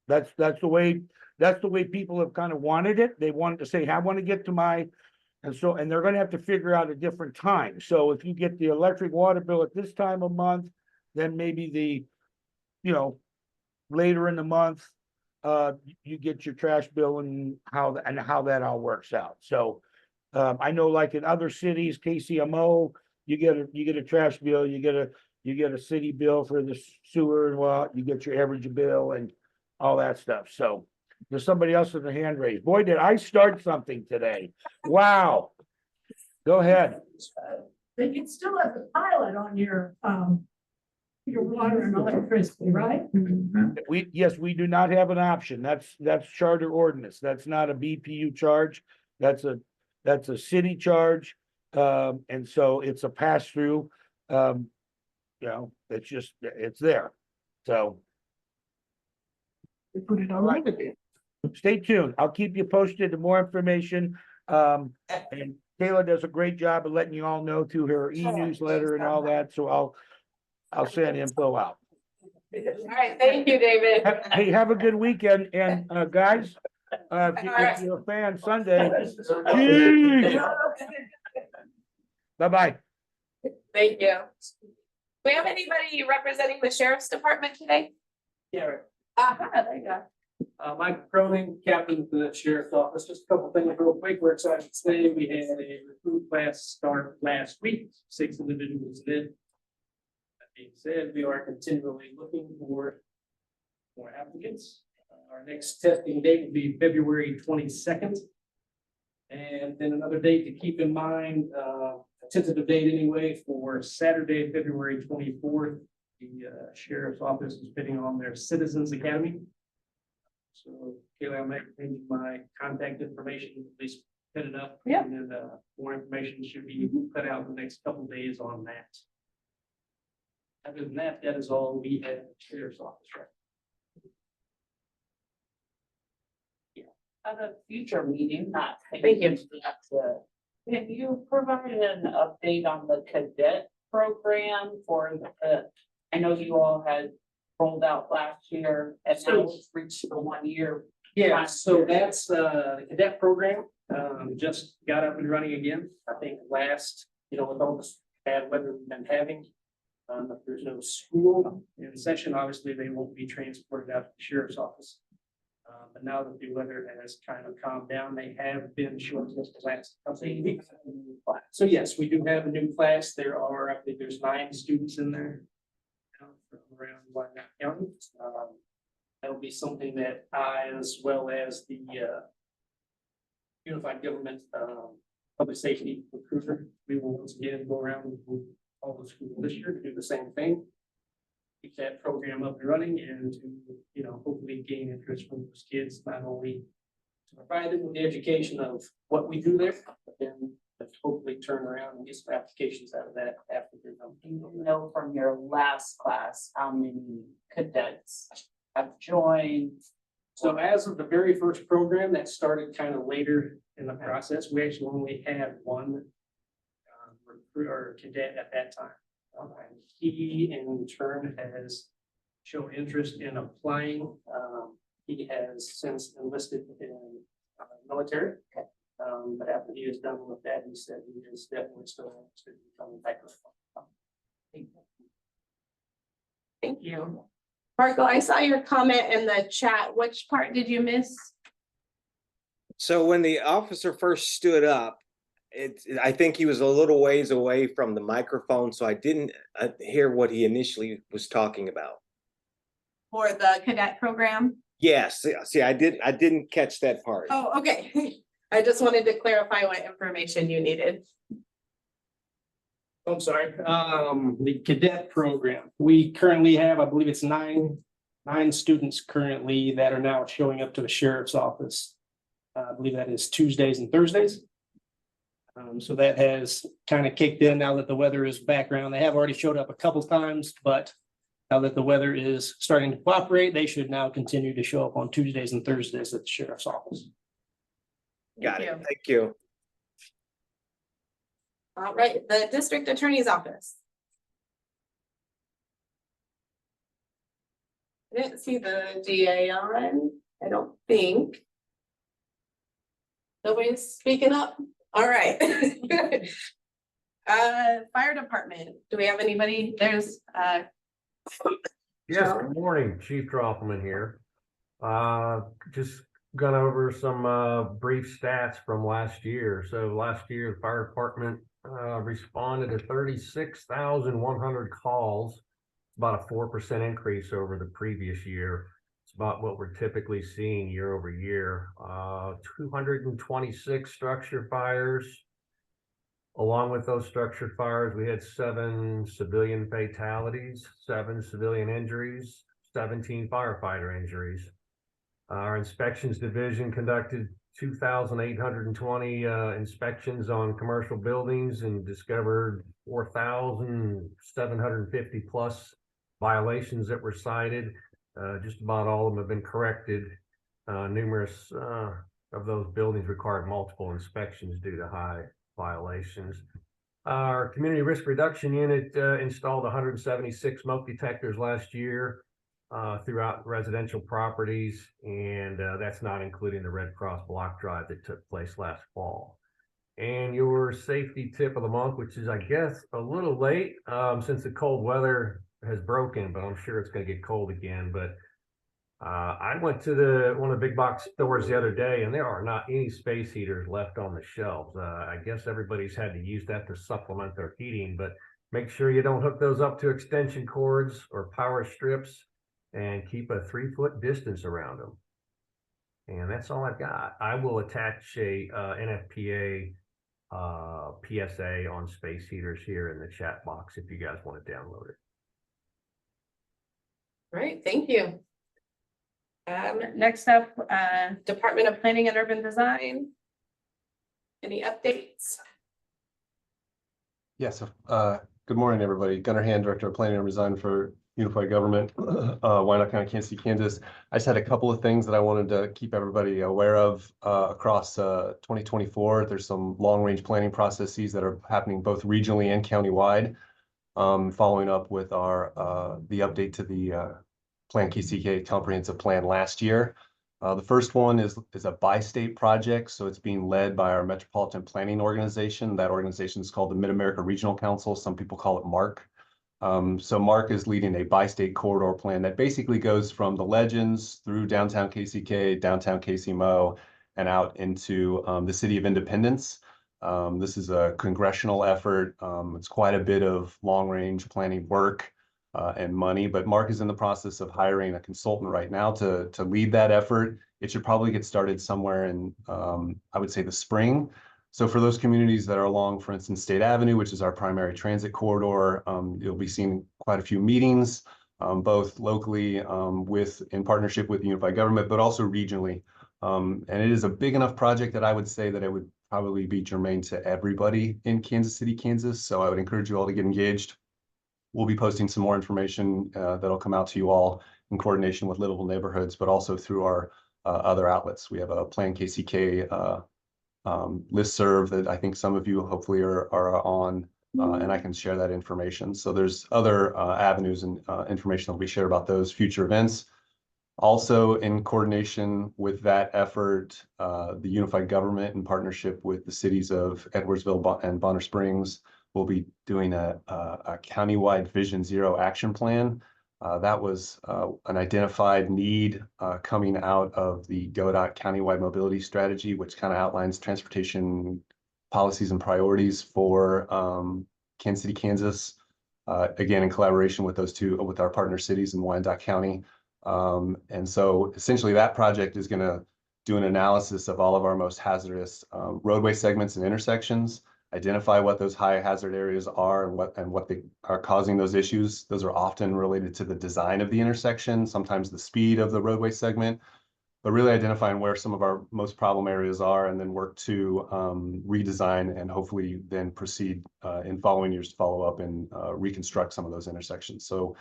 That's the way people have kind of wanted it. They wanted to say, I want to get to my, and they're gonna have to figure out a different time. So if you get the electric water bill at this time of month, then maybe later in the month, you get your trash bill and how that all works out. So I know like in other cities, KCMO, you get a trash bill, you get a city bill for the sewer and you get your average bill and all that stuff. So there's somebody else with a hand raised. Boy, did I start something today. Wow. Go ahead. But you still have the pilot on your water and electricity, right? Yes, we do not have an option. That's charter ordinance. That's not a BPU charge. That's a city charge. And so it's a pass through. It's there. So. We put it on Right. Stay tuned. I'll keep you posted to more information. And Kayla does a great job of letting you all know through her e-newsletter and all that. So I'll send info out. All right, thank you, David. Hey, have a good weekend. And guys, if you're a fan Sunday, bye-bye. Thank you. Do we have anybody representing the sheriff's department today? Yeah, There you go. Mike Cronin, captain of the sheriff's office. Just a couple things real quick. We're excited to say we had a recruit class start last week. 6 individuals did. That being said, we are continually looking for more applicants. Our next testing date will be February 22nd. And then another date to keep in mind, a tentative date anyway, for Saturday, February 24th. The sheriff's office is bidding on their Citizens Academy. So Kayla, I'll make my contact information, at least put it up. Yeah. And then more information should be put out in the next couple of days on that. Other than that, that is all we have at the sheriff's office right At a future meeting, not. Thank you. Can you provide an update on the cadet program for I know you all had rolled out last year and now it's reached the 1 year. Yeah, so that's the cadet program, just got up and running again. I think last, with all this bad weather we've been having. If there's no school in session, obviously they won't be transported out to the sheriff's office. But now that the weather has kind of calmed down, they have been short this last couple of weeks. So yes, we do have a new class. I think there's 9 students in there. From around Wyandotte County. That'll be something that I, as well as the Unified Government Public Safety Recruiter, we will once again go around with all the schools this year to do the same thing. Keep that program up and running and to, hopefully gain interest from those kids, not only to provide them with the education of what we do there, but then hopefully turn around and get some applications out of that after they're done. You know from your last class, how many cadets have joined? So as of the very first program that started kind of later in the process, we actually only had one recruit or cadet at that time. And he in turn has shown interest in applying. He has since enlisted in military. But after he is done with that, he said he is definitely still interested in coming back. Thank you. Marco, I saw your comment in the chat. Which part did you miss? So when the officer first stood up, I think he was a little ways away from the microphone, so I didn't hear what he initially was talking about. For the cadet program? Yes, see, I didn't catch that part. Oh, okay. I just wanted to clarify what information you needed. I'm sorry, the cadet program. We currently have, I believe it's nine students currently that are now showing up to the sheriff's office. I believe that is Tuesdays and Thursdays. So that has kind of kicked in now that the weather is back around. They have already showed up a couple times, but now that the weather is starting to cooperate, they should now continue to show up on Tuesdays and Thursdays at the sheriff's office. Got it. Thank you. All right, the district attorney's office. I didn't see the DA on, I don't think. Nobody's speaking up? All right. Fire department, do we have anybody? There's Yes, good morning, Chief Droppelman here. Just gone over some brief stats from last year. So last year, the fire department responded to 36,100 calls, about a 4% increase over the previous year. It's about what we're typically seeing year over year. 226 structure fires. Along with those structure fires, we had 7 civilian fatalities, 7 civilian injuries, 17 firefighter injuries. Our inspections division conducted 2,820 inspections on commercial buildings and discovered 4,750 plus violations that were cited. Just about all of them have been corrected. Numerous of those buildings required multiple inspections due to high violations. Our community risk reduction unit installed 176 smoke detectors last year throughout residential properties, and that's not including the Red Cross block drive that took place last fall. And your safety tip of the month, which is, I guess, a little late since the cold weather has broken, but I'm sure it's going to get cold again. But I went to one of the big box stores the other day, and there are not any space heaters left on the shelves. I guess everybody's had to use that to supplement their heating, but make sure you don't hook those up to extension cords or power strips, and keep a 3-foot distance around them. And that's all I've got. I will attach a NFPA PSA on space heaters here in the chat box if you guys want to download it. all right, thank you. Next up, Department of Planning and Urban Design. Any updates? Yes, good morning, everybody. Gunnar Hand, Director of Planning and Design for Unified Government, Wyandotte County, Kansas City, Kansas. I just had a couple of things that I wanted to keep everybody aware of across 2024. There's some long-range planning processes that are happening both regionally and countywide. Following up with our the update to the Plan KCK comprehensive plan last year. The first one is a bi-state project, so it's being led by our Metropolitan Planning Organization. That organization is called the Mid-America Regional Council. Some people call it MARC. So Mark is leading a bi-state corridor plan that basically goes from the Legends through downtown KCK, downtown KCMO, and out into the city of Independence. This is a congressional effort. It's quite a bit of long-range planning work and money, but Mark is in the process of hiring a consultant right now to lead that effort. It should probably get started somewhere in, I would say, the spring. So for those communities that are along, for instance, State Avenue, which is our primary transit corridor, you'll be seeing quite a few meetings, both locally in partnership with the unified government, but also regionally. And it is a big enough project that I would say that it would probably be germane to everybody in Kansas City, Kansas. So I would encourage you all to get engaged. We'll be posting some more information that'll come out to you all in coordination with Livable Neighborhoods, but also through our other outlets. We have a Plan KCK listserv that I think some of you hopefully are on, and I can share that information. So there's other avenues and information that will be shared about those future events. Also, in coordination with that effort, the unified government in partnership with the cities of Edwardsville and Bonner Springs will be doing a countywide Vision Zero action plan. That was an identified need coming out of the GODOT countywide mobility strategy, which kind of outlines transportation policies and priorities for Kansas City, Kansas. Again, in collaboration with with our partner cities in Wyandotte County. And so essentially that project is going to do an analysis of all of our most hazardous roadway segments and intersections, identify what those high hazard areas are and what they are causing those issues. Those are often related to the design of the intersection, sometimes the speed of the roadway segment, but really identifying where some of our most problem areas are, and then work to redesign and hopefully then proceed in following years to follow up and reconstruct some of those intersections. So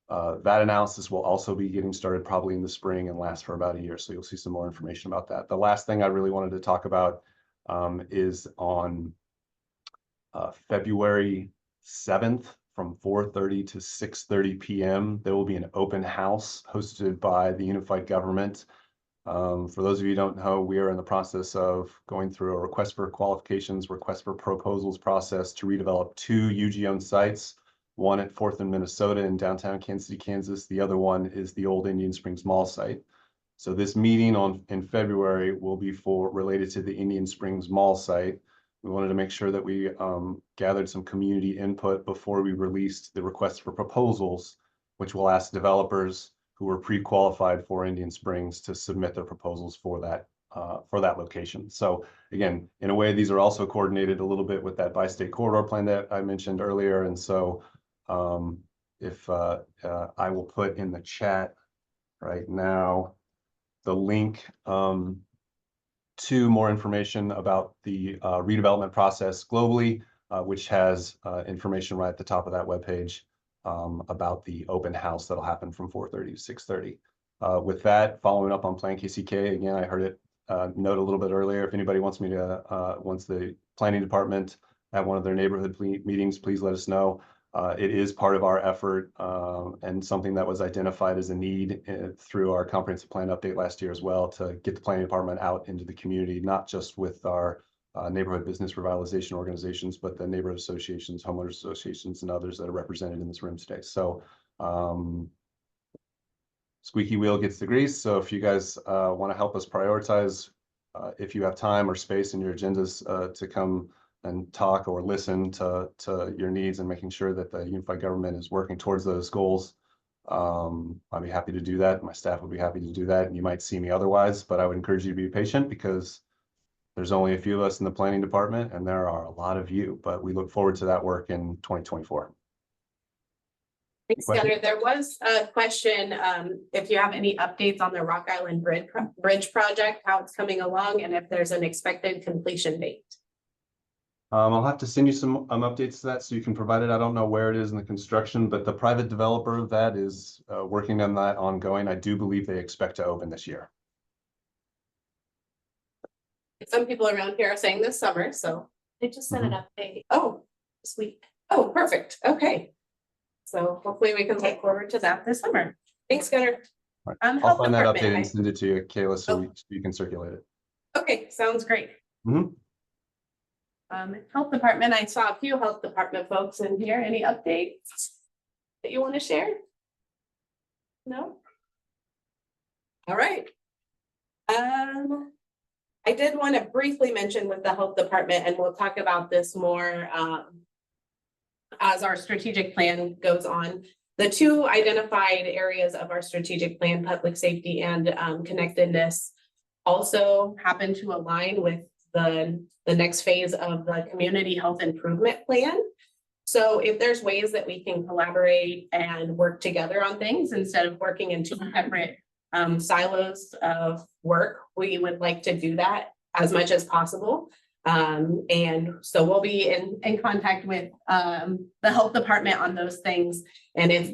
that analysis will also be getting started probably in the spring and last for about a year. So you'll see some more information about that. The last thing I really wanted to talk about is on February 7th from 4:30 to 6:30 p.m. There will be an open house hosted by the unified government. For those of you who don't know, we are in the process of going through a request for qualifications, request for proposals process to redevelop 2 UG-owned sites, one at 4th and Minnesota in downtown Kansas City, Kansas. The other one is the old Indian Springs Mall site. So this meeting in February will be related to the Indian Springs Mall site. We wanted to make sure that we gathered some community input before we released the request for proposals, which will ask developers who were pre-qualified for Indian Springs to submit their proposals for that location. So again, in a way, these are also coordinated a little bit with that bi-state corridor plan that I mentioned earlier. And so if I will put in the chat right now the link to more information about the redevelopment process globally, which has information right at the top of that webpage about the open house that'll happen from 4:30 to 6:30. With that, following up on Plan KCK, again, I heard it note a little bit earlier. If anybody wants the planning department at one of their neighborhood meetings, please let us know. It is part of our effort and something that was identified as a need through our comprehensive plan update last year as well, to get the planning department out into the community, not just with our neighborhood business revitalization organizations, but the neighborhood associations, homeowners associations, and others that are represented in this room today. So squeaky wheel gets the grease. So if you guys want to help us prioritize, if you have time or space in your agendas to come and talk or listen to your needs and making sure that the unified government is working towards those goals, I'd be happy to do that. My staff would be happy to do that. And you might see me otherwise, but I would encourage you to be patient because there's only a few of us in the planning department and there are a lot of you, but we look forward to that work in 2024. Thanks, Gunnar. There was a question, if you have any updates on the Rock Island Bridge project, how it's coming along, and if there's an expected completion date. I'll have to send you some updates to that so you can provide it. I don't know where it is in the construction, but the private developer of that is working on that ongoing. I do believe they expect to open this year. Some people around here are saying this summer, so They just sent an update. oh, This week. oh, perfect. Okay. So hopefully we can look forward to that this summer. Thanks, Gunnar. Right. Health I'll find that update department, and send it to you, Kayla, so you can circulate it. Okay, sounds great. Mhm. Health department, I saw a few health department folks in here. Any updates? that you want to share? No? All right. I did want to briefly mention with the health department, and we'll talk about this more as our strategic plan goes on. The two identified areas of our strategic plan, public safety and connectedness, also happen to align with the next phase of the community health improvement plan. So if there's ways that we can collaborate and work together on things instead of working in two separate silos of work, we would like to do that as much as possible. And so we'll be in contact with the health department on those things. And if,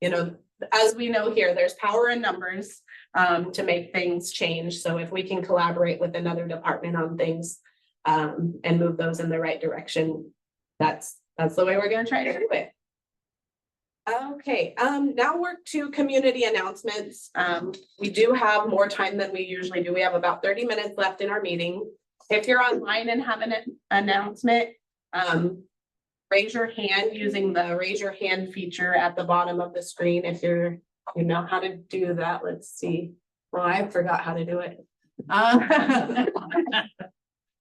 you know, as we know here, there's power in numbers to make things change. So if we can collaborate with another department on things and move those in the right direction, that's the way we're going to try to do it. Okay, now we're to community announcements. We do have more time than we usually do. We have about 30 minutes left in our meeting. If you're online and have an announcement, raise your hand using the raise your hand feature at the bottom of the screen. If you know how to do that, let's see. Well, I forgot how to do it.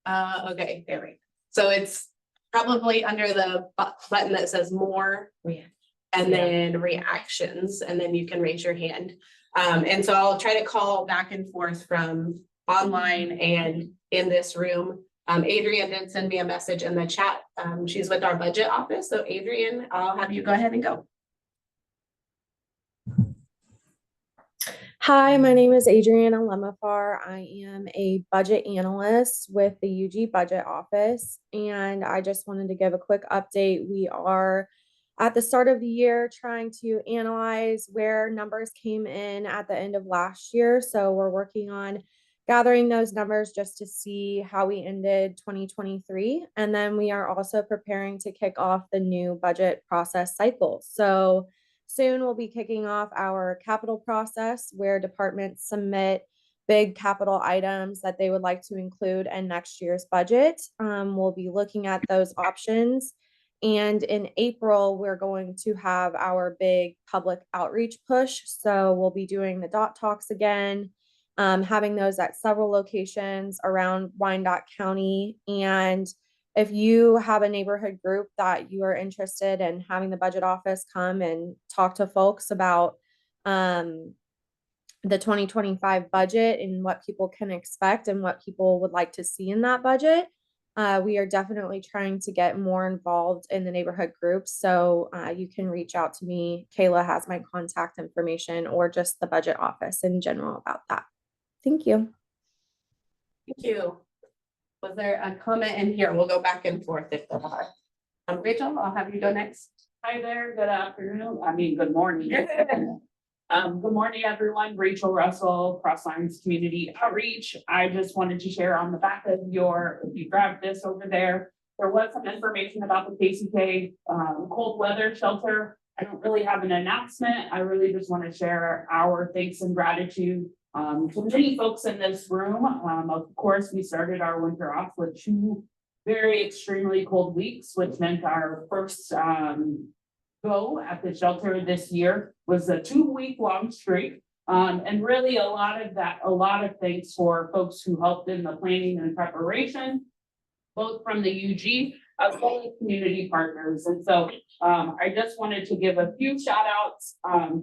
Okay, there we go. So it's probably under the button that says more and then reactions, and then you can raise your hand. And so I'll try to call back and forth from online and in this room. Adrienne did send me a message in the chat. She's with our budget office. So Adrienne, I'll have you go ahead and go. Hi, my name is Adriana Lemafar. I am a budget analyst with the UG Budget Office, and I just wanted to give a quick update. We are at the start of the year trying to analyze where numbers came in at the end of last year. So we're working on gathering those numbers just to see how we ended 2023. And then we are also preparing to kick off the new budget process cycle. So soon we'll be kicking off our capital process where departments submit big capital items that they would like to include in next year's budget. We'll be looking at those options. And in April, we're going to have our big public outreach push. So we'll be doing the DOT talks again, having those at several locations around Wyandotte County. And if you have a neighborhood group that you are interested in having the budget office come and talk to folks about the 2025 budget and what people can expect and what people would like to see in that budget, we are definitely trying to get more involved in the neighborhood groups. So you can reach out to me. Kayla has my contact information, or just the budget office in general about that. Thank you. Thank you. Was there a comment in here? We'll go back and forth if there are. Rachel, I'll have you go next. Hi there, good afternoon. Good morning. Good morning, everyone. Rachel Russell, Cross Lines Community Outreach. I just wanted to share on the back of if you grab this over there was some information about the KCK cold weather shelter. I don't really have an announcement. I really just want to share our thanks and gratitude to many folks in this room. Of course, we started our winter off with 2 very extremely cold weeks, which meant our first go at the shelter this year was a 2-week-long streak. And really a lot of thanks for folks who helped in the planning and preparation, both from the UG as well as community partners. And so I just wanted to give a few shout outs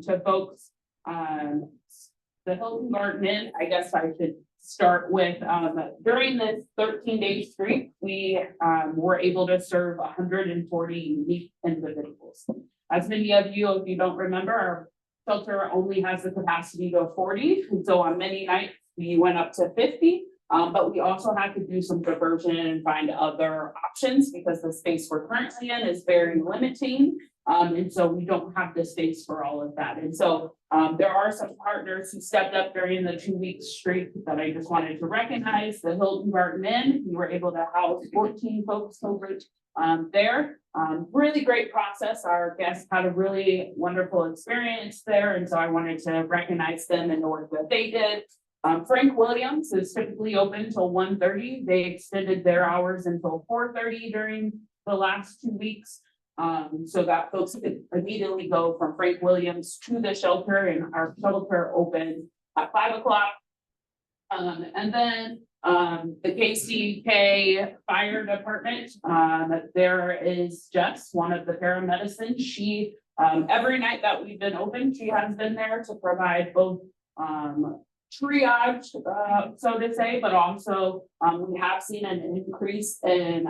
to folks. The Hilton Garden Inn, I guess I should start with, during this 13-day streak, we were able to serve 140 unique individuals. As many of you, if you don't remember, our shelter only has the capacity to 40. And so on many nights, we went up to 50, but we also had to do some diversion and find other options because the space we're currently in is very limiting. And so we don't have the space for all of that. And so there are some partners who stepped up during the 2-week streak that I just wanted to recognize. The Hilton Garden Inn, we were able to house 14 folks over there. Really great process. Our guests had a really wonderful experience there. And so I wanted to recognize them and the work that they did. Frank Williams is typically open till 1:30. They extended their hours until 4:30 during the last 2 weeks. so that folks could immediately go from Frank Williams to the shelter, and our shelter opened at 5 o'clock. And then, the KCK Fire Department, there is Jess, one of the paramedicine. She, every night that we've been open, she has been there to provide both, triage, so to say, but also, we have seen an increase in,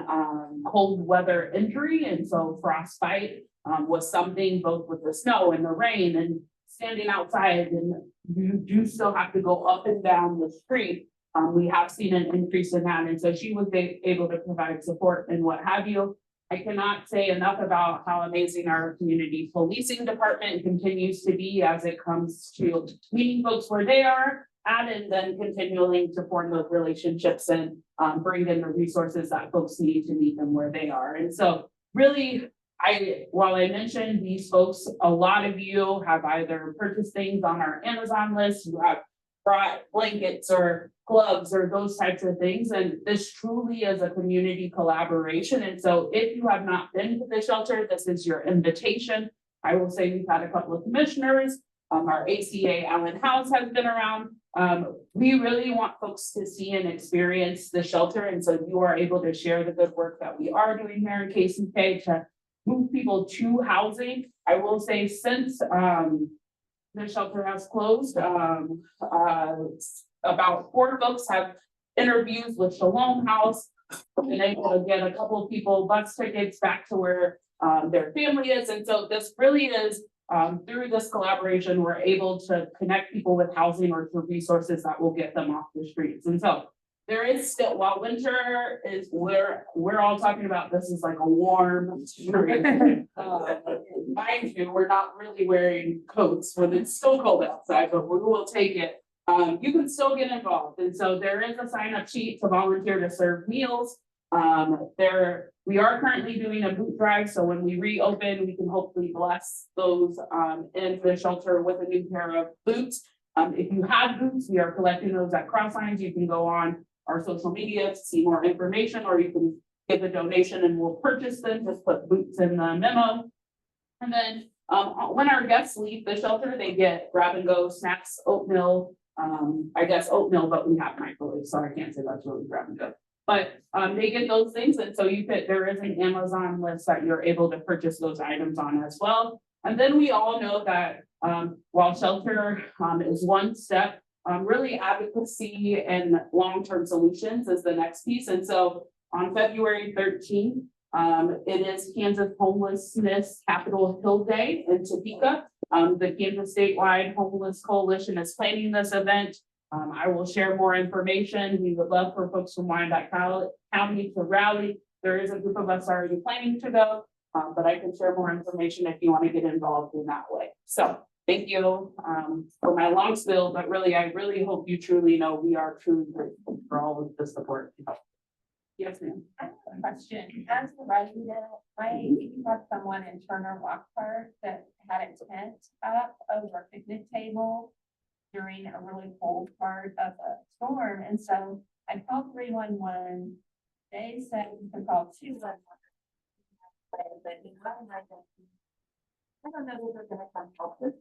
cold weather injury. And so frostbite, was something both with the snow and the rain and standing outside, and you do still have to go up and down the street. We have seen an increase in that, and so she was able to provide support and what have you. I cannot say enough about how amazing our community policing department continues to be as it comes to meeting folks where they are at, and then continuing to form those relationships and bring in the resources that folks need to meet them where they are. And so really, while I mentioned these folks, a lot of you have either purchased things on our Amazon list, you have brought blankets or gloves or those types of things. And this truly is a community collaboration. And so if you have not been to the shelter, this is your invitation. I will say we've had a couple of commissioners. Our ACA Allen House has been around. We really want folks to see and experience the shelter. And so you are able to share the good work that we are doing here in KCK to move people to housing. I will say since the shelter has closed, about 4 folks have interviews with Shalom House, and able to get a couple of people bus tickets back to where their family is. And so this really is through this collaboration, we're able to connect people with housing or to resources that will get them off the streets. And so there is still, while winter is where we're all talking about, this is like a warm spring. Mind you, we're not really wearing coats when it's still cold outside, but we will take it. You can still get involved. And so there is a sign up sheet to volunteer to serve meals. We are currently doing a boot drive. So when we reopen, we can hopefully bless those in the shelter with a new pair of boots. If you have boots, we are collecting those at Cross Lines. You can go on our social media to see more information, or you can give a donation and we'll purchase them. Just put boots in the memo. And then when our guests leave the shelter, they get grab and go snacks, oatmeal, I guess oatmeal, but we have microwaves, so I can't say that's really grab and go. But they get those things, and so there is an Amazon list that you're able to purchase those items on as well. And then we all know that while shelter is one step, really advocacy and long-term solutions is the next piece. And so on February 13th, it is Kansas Homelessness Capitol Hill Day in Topeka. The Kansas Statewide Homeless Coalition is planning this event. I will share more information. We would love for folks from Wyandotte County to rally. There is a group of us already planning to go, but I can share more information if you want to get involved in that way. So thank you for my long spiel, but really, I really hope you truly know we are truly grateful for all of the support. Yes, ma'am. I have a question. As a resident, I had someone in Turner Walk Park that had a tent up over a picnic table during a really cold part of a storm. And so I called 311. They said to call 211. I don't know if they're gonna come help us,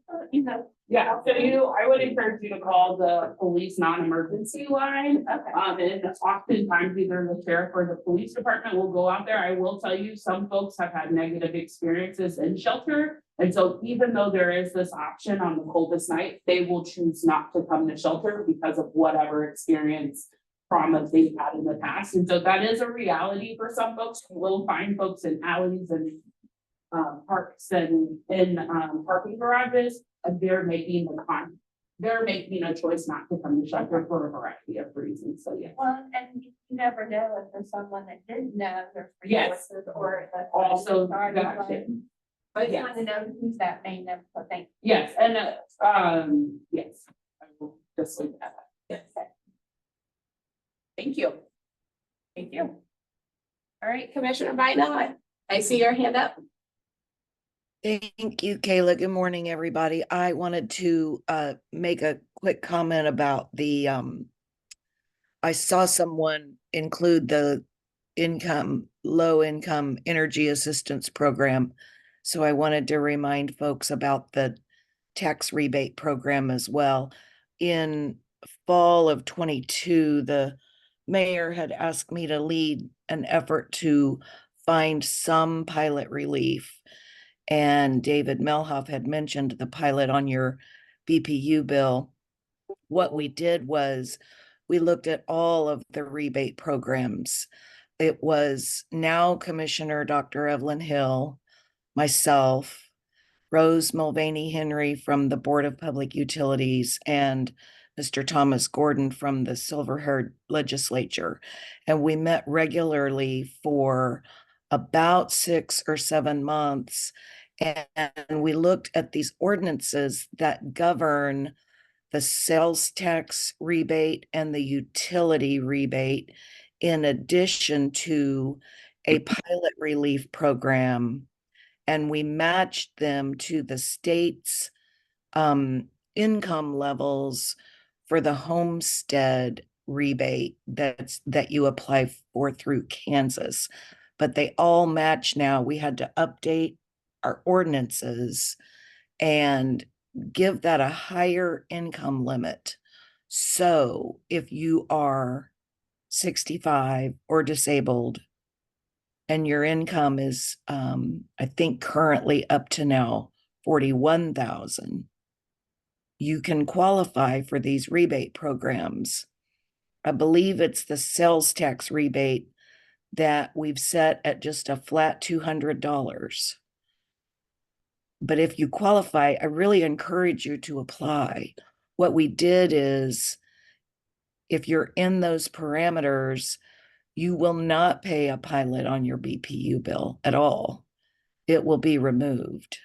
Yeah, so I would encourage you to call the police non-emergency line. And oftentimes either the sheriff or the police department will go out there. I will tell you, some folks have had negative experiences in shelter. And so even though there is this option on the coldest night, they will choose not to come to shelter because of whatever experience traumas they've had in the past. And so that is a reality for some folks. You will find folks in alleys and parks and in parking garages, they're making a choice not to come to shelter for a variety of reasons. So yeah. Well, and you never know if there's someone that didn't know there's Yes. resources or if Also, already gotcha. like, I just Yes. want to know who's that main number. So thank you. Yes, and yes, I will just leave that. Yes. Thank you. Thank you. All right, Commissioner Wyandotte, I see your hand up. Thank you, Kayla. Good morning, everybody. I wanted to make a quick comment about the I saw someone include the low income energy assistance program. So I wanted to remind folks about the tax rebate program as well. In fall of 22, the mayor had asked me to lead an effort to find some pilot relief. And David Melhoff had mentioned the pilot on your BPU bill. What we did was we looked at all of the rebate programs. It was now Commissioner Dr. Evelyn Hill, myself, Rose Mulvaney Henry from the Board of Public Utilities, and Mr. Thomas Gordon from the Silver-Haired Legislature. And we met regularly for about 6 or 7 months. And we looked at these ordinances that govern the sales tax rebate and the utility rebate, in addition to a pilot relief program. And we matched them to the state's income levels for the homestead rebate that you apply for through Kansas. But they all match now. We had to update our ordinances and give that a higher income limit. So if you are 65 or disabled and your income is, I think currently up to now 41,000, you can qualify for these rebate programs. I believe it's the sales tax rebate that we've set at just a flat $200. But if you qualify, I really encourage you to apply. What we did is, if you're in those parameters, you will not pay a pilot on your BPU bill at all. It will be removed.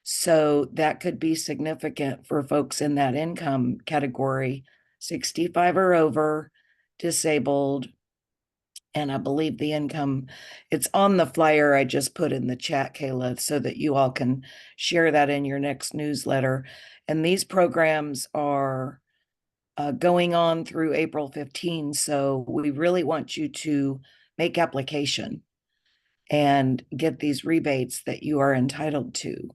So that could be significant for folks in that income category, 65 or over, disabled. And I believe the income, it's on the flyer I just put in the chat, Kayla, so that you all can share that in your next newsletter. And these programs are going on through April 15. So we really want you to make application and get these rebates that you are entitled to.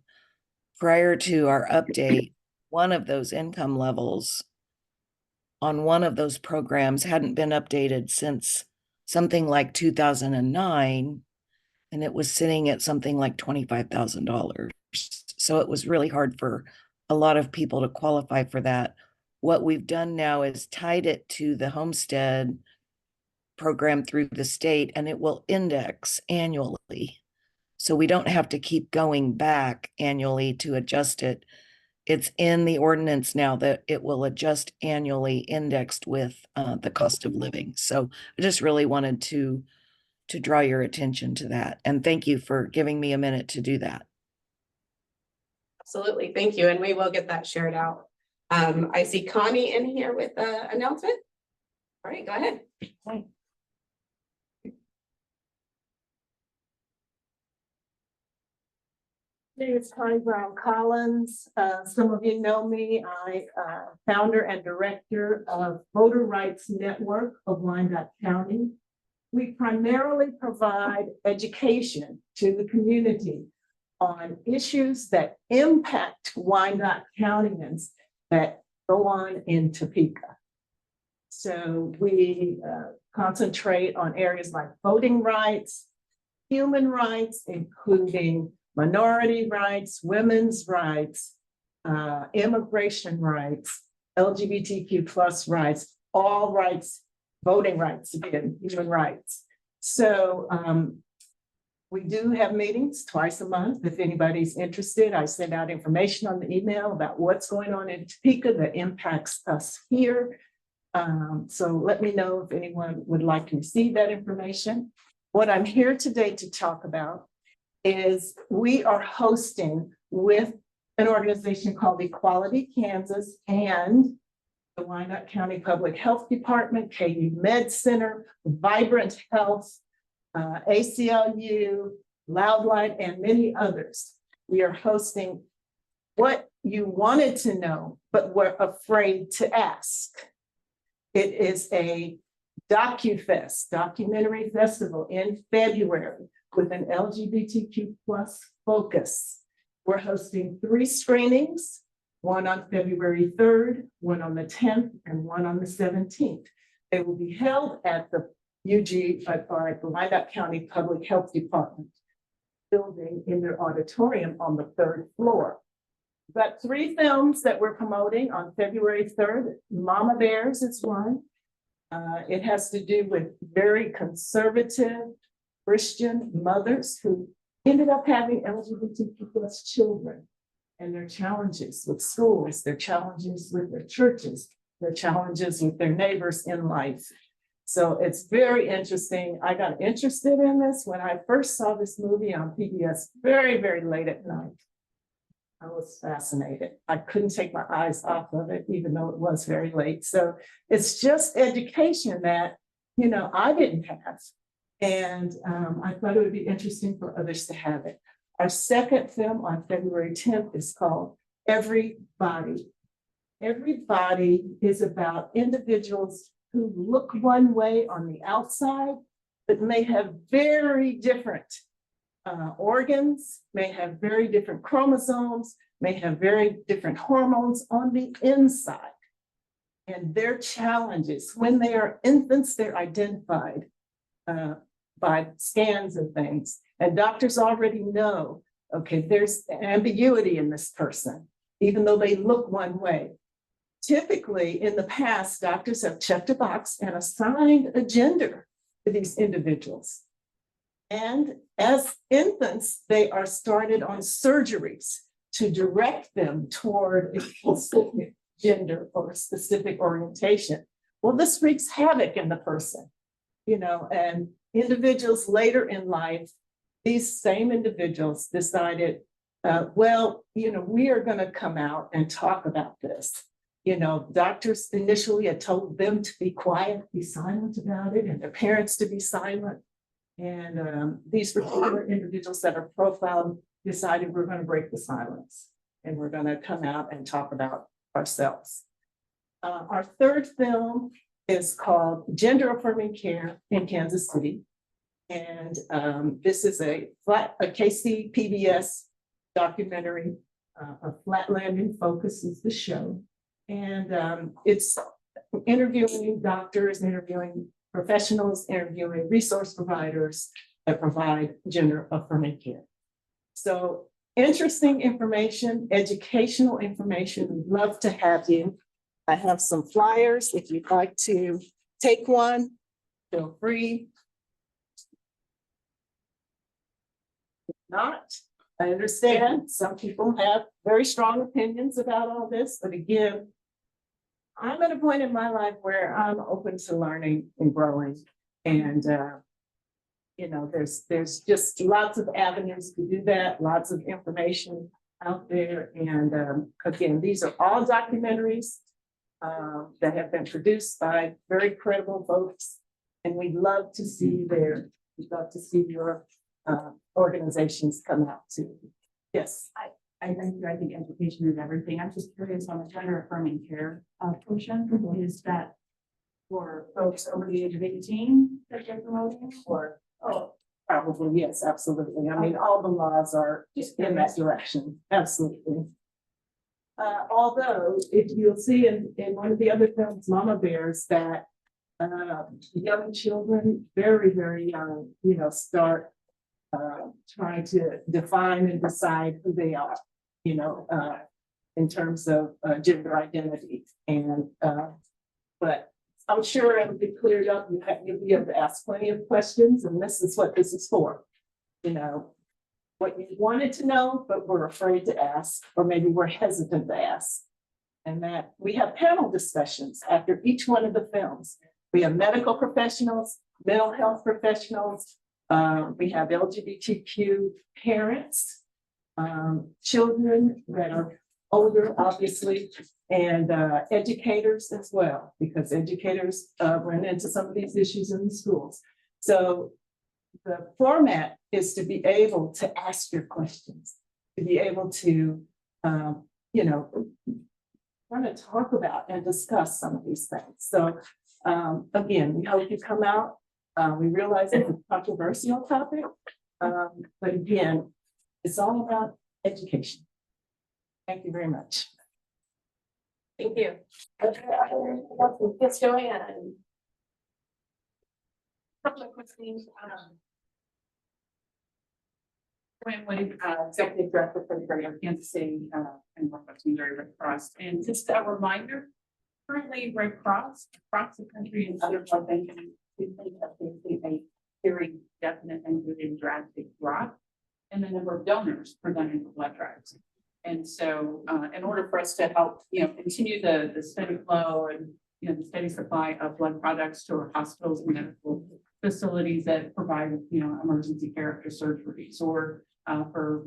Prior to our update, one of those income levels on one of those programs hadn't been updated since something like 2009, and it was sitting at something like $25,000. So it was really hard for a lot of people to qualify for that. What we've done now is tied it to the homestead program through the state, and it will index annually. So we don't have to keep going back annually to adjust it. It's in the ordinance now that it will adjust annually, indexed with the cost of living. So I just really wanted to draw your attention to that. And thank you for giving me a minute to do that. Absolutely, thank you, and we will get that shared out. I see Connie in here with the announcement. All right, go ahead. My name is Connie Brown Collins. Some of you know me. I founder and director of Voter Rights Network of Wyandotte County. We primarily provide education to the community on issues that impact Wyandotte Countyans that go on in Topeka. So we concentrate on areas like voting rights, human rights, including minority rights, women's rights, immigration rights, LGBTQ plus rights, all rights, voting rights, again, human rights. So we do have meetings twice a month. If anybody's interested, I send out information on the email about what's going on in Topeka that impacts us here. So let me know if anyone would like to receive that information. What I'm here today to talk about is we are hosting with an organization called Equality Kansas and the Wyandotte County Public Health Department, KU Med Center, Vibrant Health, ACLU, Loud Light, and many others. We are hosting what you wanted to know, but were afraid to ask. It is a DocuFest, Documentary Festival in February with an LGBTQ plus focus. We're hosting 3 screenings, one on February 3rd, one on the 10th, and one on the 17th. They will be held at the UG, or at the Wyandotte County Public Health Department building in their auditorium on the 3rd floor. We've got 3 films that we're promoting on February 3rd. Mama Bears is one. It has to do with very conservative Christian mothers who ended up having LGBTQ plus children, and their challenges with schools, their challenges with their churches, their challenges with their neighbors in life. So it's very interesting. I got interested in this when I first saw this movie on PBS very, very late at night. I was fascinated. I couldn't take my eyes off of it, even though it was very late. So it's just education that, you know, I didn't have. And I thought it would be interesting for others to have it. Our second film on February 10th is called Everybody. Everybody is about individuals who look one way on the outside, but may have very different organs, may have very different chromosomes, may have very different hormones on the inside. And their challenges, when they are infants, they're identified by scans and things. And doctors already know, okay, there's ambiguity in this person, even though they look one way. Typically, in the past, doctors have checked a box and assigned a gender to these individuals. And as infants, they are started on surgeries to direct them toward a specific gender or a specific orientation. Well, this wreaks havoc in the person, you know, and individuals later in life, these same individuals decided, well, you know, we are going to come out and talk about this. You know, doctors initially had told them to be quiet, be silent about it, and their parents to be silent. And these particular individuals that are profiled decided we're going to break the silence and we're going to come out and talk about ourselves. Our third film is called Gender Affirming Care in Kansas City. And this is a KC PBS documentary. A Flat Landing Focus is the show. And it's interviewing doctors, interviewing professionals, interviewing resource providers that provide gender affirming care. So interesting information, educational information. We'd love to have you. I have some flyers. If you'd like to take one, feel free. If not, I understand some people have very strong opinions about all this, but again, I'm at a point in my life where I'm open to learning and growing. And, you know, there's just lots of avenues to do that, lots of information out there. And again, these are all documentaries that have been produced by very credible folks. And we'd love to see you there. We'd love to see your organizations come out too. Yes. I think education is everything. I'm just curious on the gender affirming care portion. Is that for folks over the age of 18 that you're promoting, or? Oh, probably, yes, absolutely. I mean, all the laws are in that direction, absolutely. Although, if you'll see in one of the other films, Mama Bears, that young children, very, very young, you know, start trying to define and decide who they are, you know, in terms of gender identity. And, but I'm sure it'll be cleared up. You'll be able to ask plenty of questions, and this is what this is for. You know, what you wanted to know, but we're afraid to ask, or maybe we're hesitant to ask. And that we have panel discussions after each one of the films. We have medical professionals, mental health professionals, we have LGBTQ parents, children that are older, obviously, and educators as well, because educators run into some of these issues in the schools. So the format is to be able to ask your questions, to be able to, you know, want to talk about and discuss some of these things. So Again, we hope you come out. We realize it's a controversial topic. But again, it's all about education. Thank you very much. Thank you. Okay, what's going on? Couple of quick things. Joanne Woody, Executive Director for the Greater Kansas City and Northwest Missouri Red Cross. And just a reminder, currently Red Cross across the country and other blood bank institutions have facing a very definite and really drastic drop in the number of donors presenting blood drives. And so in order for us to help, continue the steady flow and, the steady supply of blood products to our hospitals and medical facilities that provide, emergency care after surgeries or for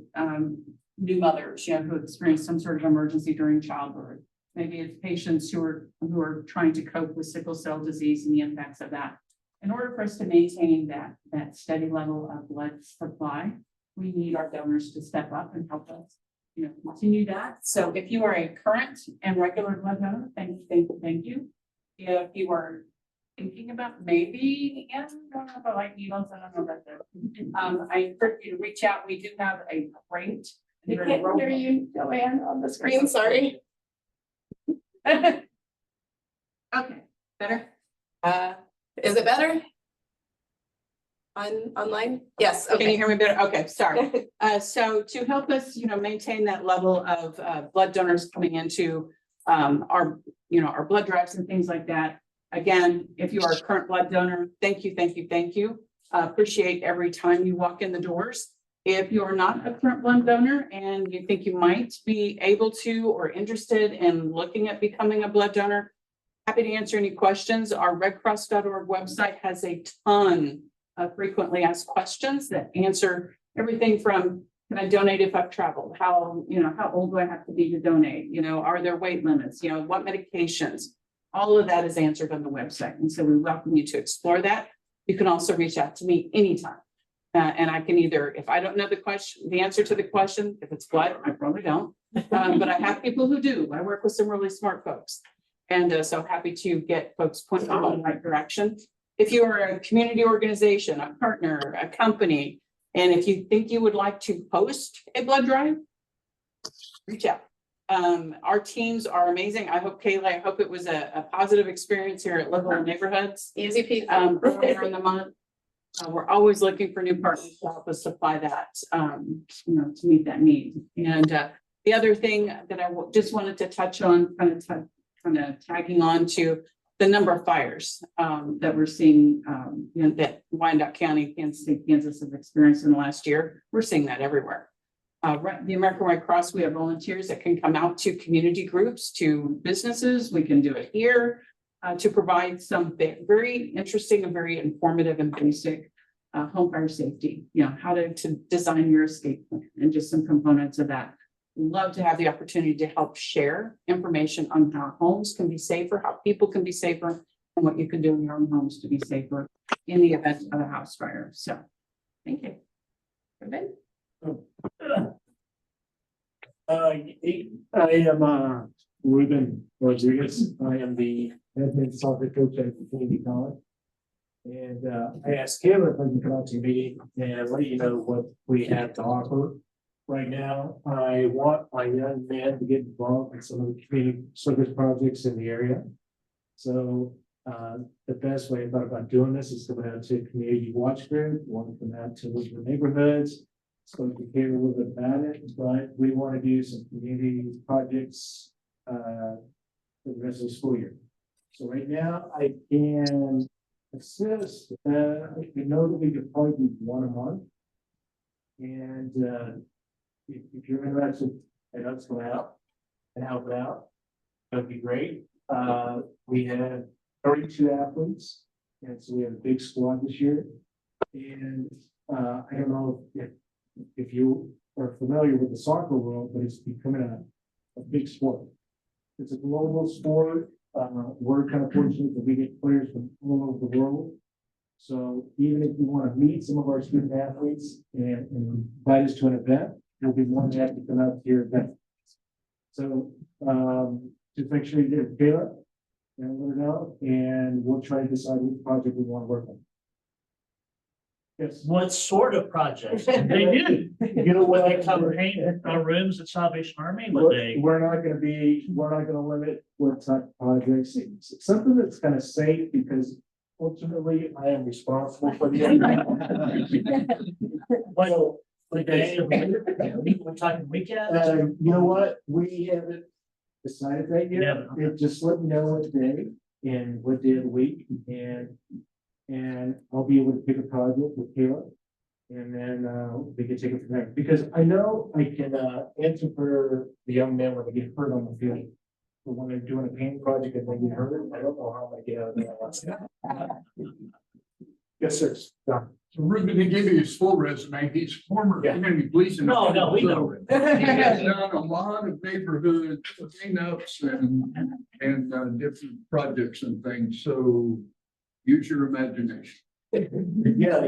new mothers, who experience some sort of emergency during childbirth. Maybe it's patients who are trying to cope with sickle cell disease and the impacts of that. In order for us to maintain that steady level of blood supply, we need our donors to step up and help us, continue that. So if you are a current and regular blood donor, thank you. If you are thinking about maybe, but like needles, I don't know about that. I encourage you to reach out. We do have a great. I can't hear you, Joanne, on the screen, sorry. Okay, better? Is it better? Online? Yes, okay. Can you hear me better? Okay, sorry. So to help us, maintain that level of blood donors coming into our blood drives and things like that. Again, if you are a current blood donor, thank you. Appreciate every time you walk in the doors. If you are not a current blood donor and you think you might be able to or interested in looking at becoming a blood donor, happy to answer any questions. Our redcross.org website has a ton of frequently asked questions that answer everything from, can I donate if I've traveled? How old do I have to be to donate? Are there weight limits? What medications? All of that is answered on the website. And so we welcome you to explore that. You can also reach out to me anytime. And I can either, if I don't know the answer to the question, if it's blood, I probably don't. But I have people who do. I work with some really smart folks. And so happy to get folks pointed in the right direction. If you are a community organization, a partner, a company, and if you think you would like to host a blood drive, reach out. Our teams are amazing. I hope, Kayla, I hope it was a positive experience here at Livable Neighborhoods. Easy peasy. Earlier in the month. We're always looking for new partners to help us supply that, to meet that need. And the other thing that I just wanted to touch on, kind of tagging on to the number of fires that we're seeing, that Wyandotte County, Kansas has experienced in the last year. We're seeing that everywhere. The American Red Cross, we have volunteers that can come out to community groups, to businesses. We can do it here to provide some very interesting and very informative and basic home fire safety, how to design your escape plan and just some components of that. Love to have the opportunity to help share information on how homes can be safer, how people can be safer, and what you can do in your own homes to be safer in the event of a house fire. So, thank you. I am Ruben Rodriguez. I am the admin soccer coach at the community college. And I asked Kayla if I can come out to your meeting and let you know what we have to offer. Right now, I want my young man to get involved in some of the community service projects in the area. So the best way I thought about doing this is coming out to a community watch group, want to come out to look at the neighborhoods. Spoke to Kayla a little bit about it, but we want to do some community projects for the rest of the school year. So right now I can assist, we know that we could probably do one a month. And if you're interested in us going out and help out, that'd be great. We have 32 athletes, and so we have a big squad this year. And I don't know if you are familiar with the soccer world, but it's becoming a big sport. It's a global sport. We're kind of fortunate that we get players from all over the world. So even if you want to meet some of our student athletes and invite us to an event, we'll be more than happy to come out to your event. So just make sure you get Kayla And let her know, and we'll try to decide which project we want to work on. Yes. What sort of projects can they do? You know what? Will they come paint our rooms at Salvation Army? Would they? We're not gonna limit what type of projects, it's something that's kind of safe, because ultimately I am responsible for the. What, the day, we're talking weekends? You know what, we haven't decided that yet. Yeah. Just let me know what day and what day of the week, and I'll be able to pick a project with Kayla. And then we can take it from there, because I know I can answer for the young men when they get hurt on the field. But when they're doing a painting project and they get hurt, I don't know how I'm gonna get out of that. Yes, sir. Don. So Ruben, to give you his full resume, he's former community police. No, we know. He has done a lot of neighborhood cleanups and different projects and things, so use your imagination. Yeah.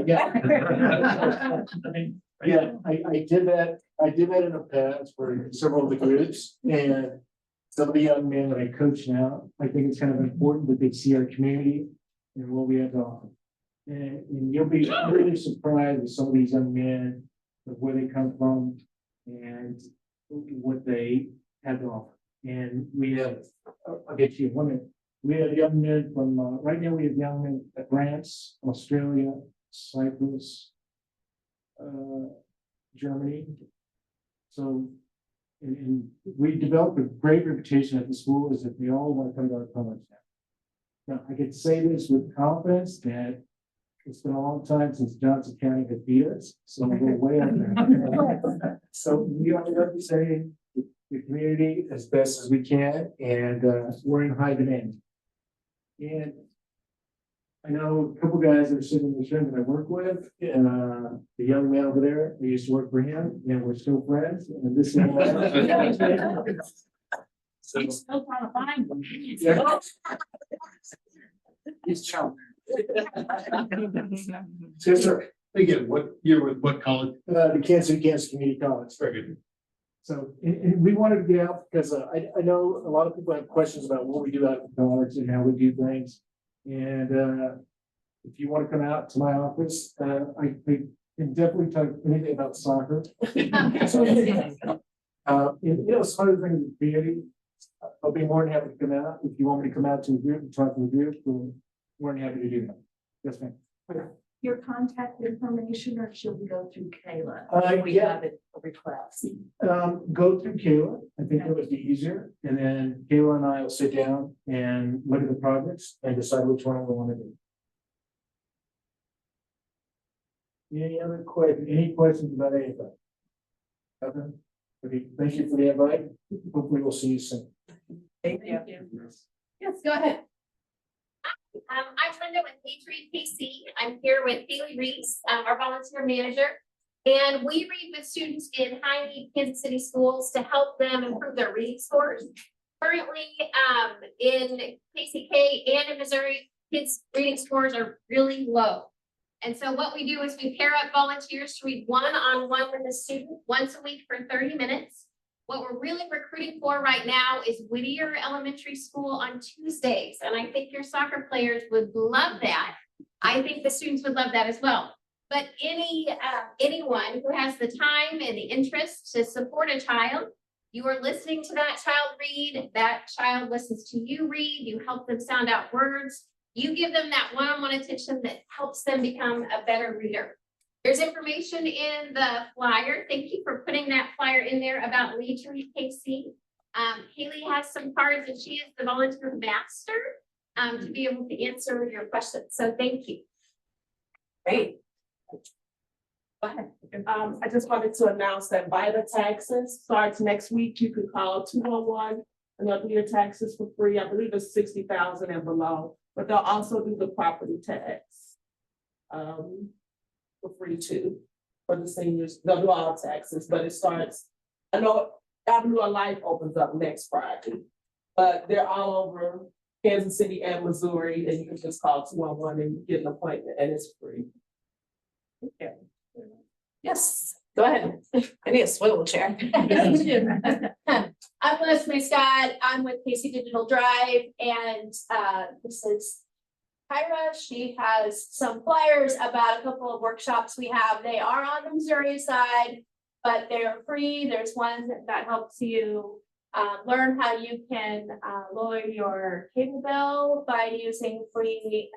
Yeah, I did that in the past for several of the groups, and some of the young men that I coach now, I think it's kind of important that they see our community and what we have to offer. And you'll be really surprised with some of these young men, of where they come from and what they have to offer. And we have, I'll get you one minute. We have young men from, right now we have young men at France, Australia, Cyprus, Germany. So, and we developed a great reputation at the school, is that they all want to come to our college now. Now, I can say this with confidence that it's been a long time since Johnson County has beat us, so we're way up there. So we are representing the community as best as we can, and we're in high demand. And I know a couple guys that are sitting in the room that I work with, the young man over there, I used to work for him, and we're still friends, and this is. So, He's still trying to find them. yeah. He's challenged. Yes, sir. Again, what year with what college? The Kansas Community College. Very good. So, and we wanted to get out because I know a lot of people have questions about what we do out in college and how we do things. And if you want to come out to my office, I can definitely talk anything about soccer. And, you know, some of the things in the community, I'll be more than happy to come out. If you want me to come out to the group and talk to the group, we're more than happy to do that. Yes, ma'am. Your contact information, or should we go through Kayla? We Yeah. have it a request. Go through Kayla. I think that would be easier. And then Kayla and I will sit down and look at the projects and decide which one we want to do. Any questions about anything? Nothing? Okay, thank you for the invite. Hopefully we'll see you soon. Thank you. Yes, go ahead. I'm Linda with Patriot PC. I'm here with Haley Reese, our volunteer manager. And we read with students in high need Kansas City schools to help them improve their reading scores. Currently, in KCK and in Missouri, kids' reading scores are really low. And so what we do is we pair up volunteers to read one-on-one with a student once a week for 30 minutes. What we're really recruiting for right now is Whittier Elementary School on Tuesdays. And I think your soccer players would love that. I think the students would love that as well. But anyone who has the time and the interest to support a child, you are listening to that child read, that child listens to you read, you help them sound out words, you give them that one-on-one attention that helps them become a better reader. There's information in the flyer. Thank you for putting that flyer in there about Lead to Read KC. Haley has some cards and she is the volunteer master to be able to answer your questions. So thank you. Great. Go ahead. I just wanted to announce that Vita Taxes starts next week. You can call 211 and they'll do your taxes for free. I believe it's 60,000 and below, but they'll also do the property tax. For free too, for the seniors. They'll do all taxes, but it starts, I know Avenue of Life opens up next Friday, but they're all over Kansas City and Missouri, and you can just call 211 and get an appointment, and it's free. Okay. Yes. Go ahead. I need a swivel chair. I'm Leslie Scott. I'm with Casey Digital Drive, and this is Kyra. She has some flyers about a couple of workshops we have. They are on the Missouri side, but they're free. There's one that helps you learn how you can lower your cable bill by using free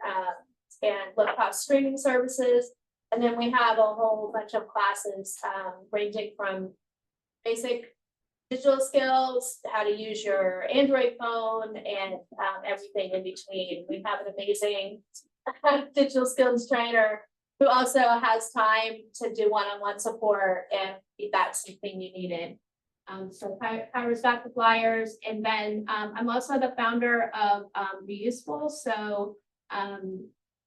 and low-cost streaming services. And then we have a whole bunch of classes ranging from basic digital skills, how to use your Android phone, and everything in between. We have an amazing digital skills trainer who also has time to do one-on-one support if that's something you needed. So Kyra's got the flyers, and then I'm also the founder of Reuseful. So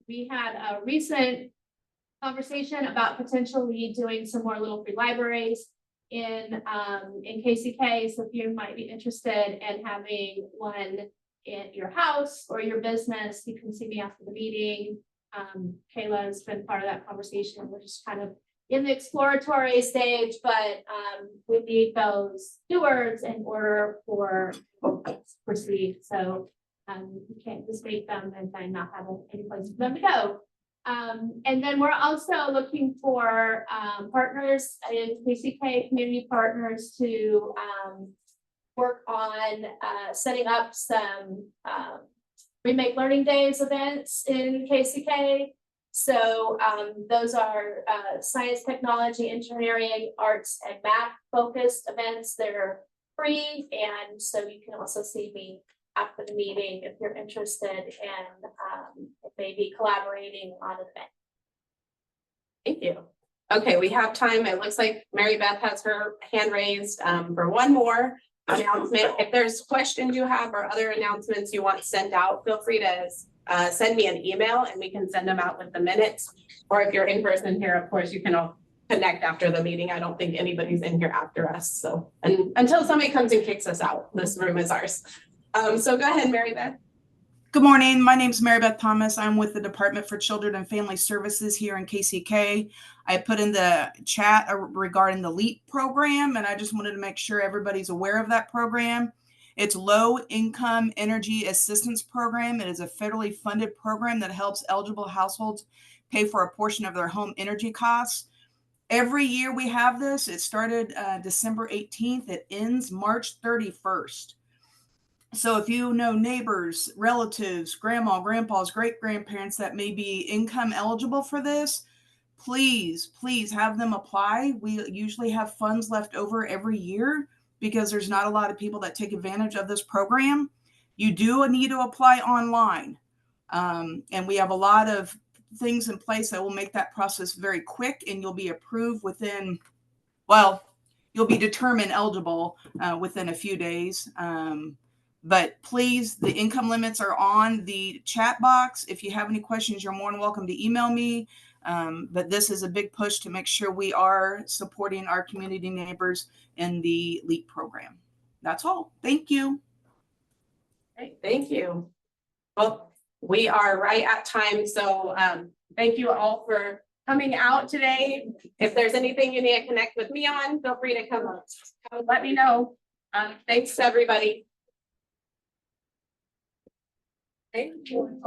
we had a recent conversation about potentially doing some more little free libraries in KCK. So if you might be interested in having one in your house or your business, you can see me after the meeting. Kayla has been part of that conversation. We're just kind of in the exploratory stage, but we need those stewards in order for to proceed. So you can't just make them and then not have any place for them to go. And then we're also looking for partners in KCK, community partners, to work on setting up some Remake Learning Days events in KCK. So those are science, technology, engineering, arts, and math focused events. They're free, and so you can also see me after the meeting if you're interested in maybe collaborating on an event. Thank you. Okay, we have time. It looks like Mary Beth has her hand raised for one more announcement. If there's questions you have or other announcements you want sent out, feel free to send me an email and we can send them out with the minutes. Or if you're in person here, of course, you can all connect after the meeting. I don't think anybody's in here after us. So, and until somebody comes and kicks us out, this room is ours. So go ahead, Mary Beth. Good morning. My name is Mary Beth Thomas. I'm with the Department for Children and Family Services here in KCK. I put in the chat regarding the LEAP program, and I just wanted to make sure everybody's aware of that program. It's Low Income Energy Assistance Program. It is a federally funded program that helps eligible households pay for a portion of their home energy costs. Every year we have this. It started December 18th. It ends March 31st. So if you know neighbors, relatives, grandma, grandpas, great-grandparents that may be income eligible for this, please have them apply. We usually have funds left over every year because there's not a lot of people that take advantage of this program. You do need to apply online. And we have a lot of things in place that will make that process very quick, and you'll be approved within, well, you'll be determined eligible within a few days. But please, the income limits are on the chat box. If you have any questions, you're more than welcome to email me. But this is a big push to make sure we are supporting our community neighbors in the LEAP program. That's all. Thank you. Okay, thank you. Well, we are right at time. So thank you all for coming out today. If there's anything you need to connect with me on, feel free to come let me know. Thanks to everybody. Thank you.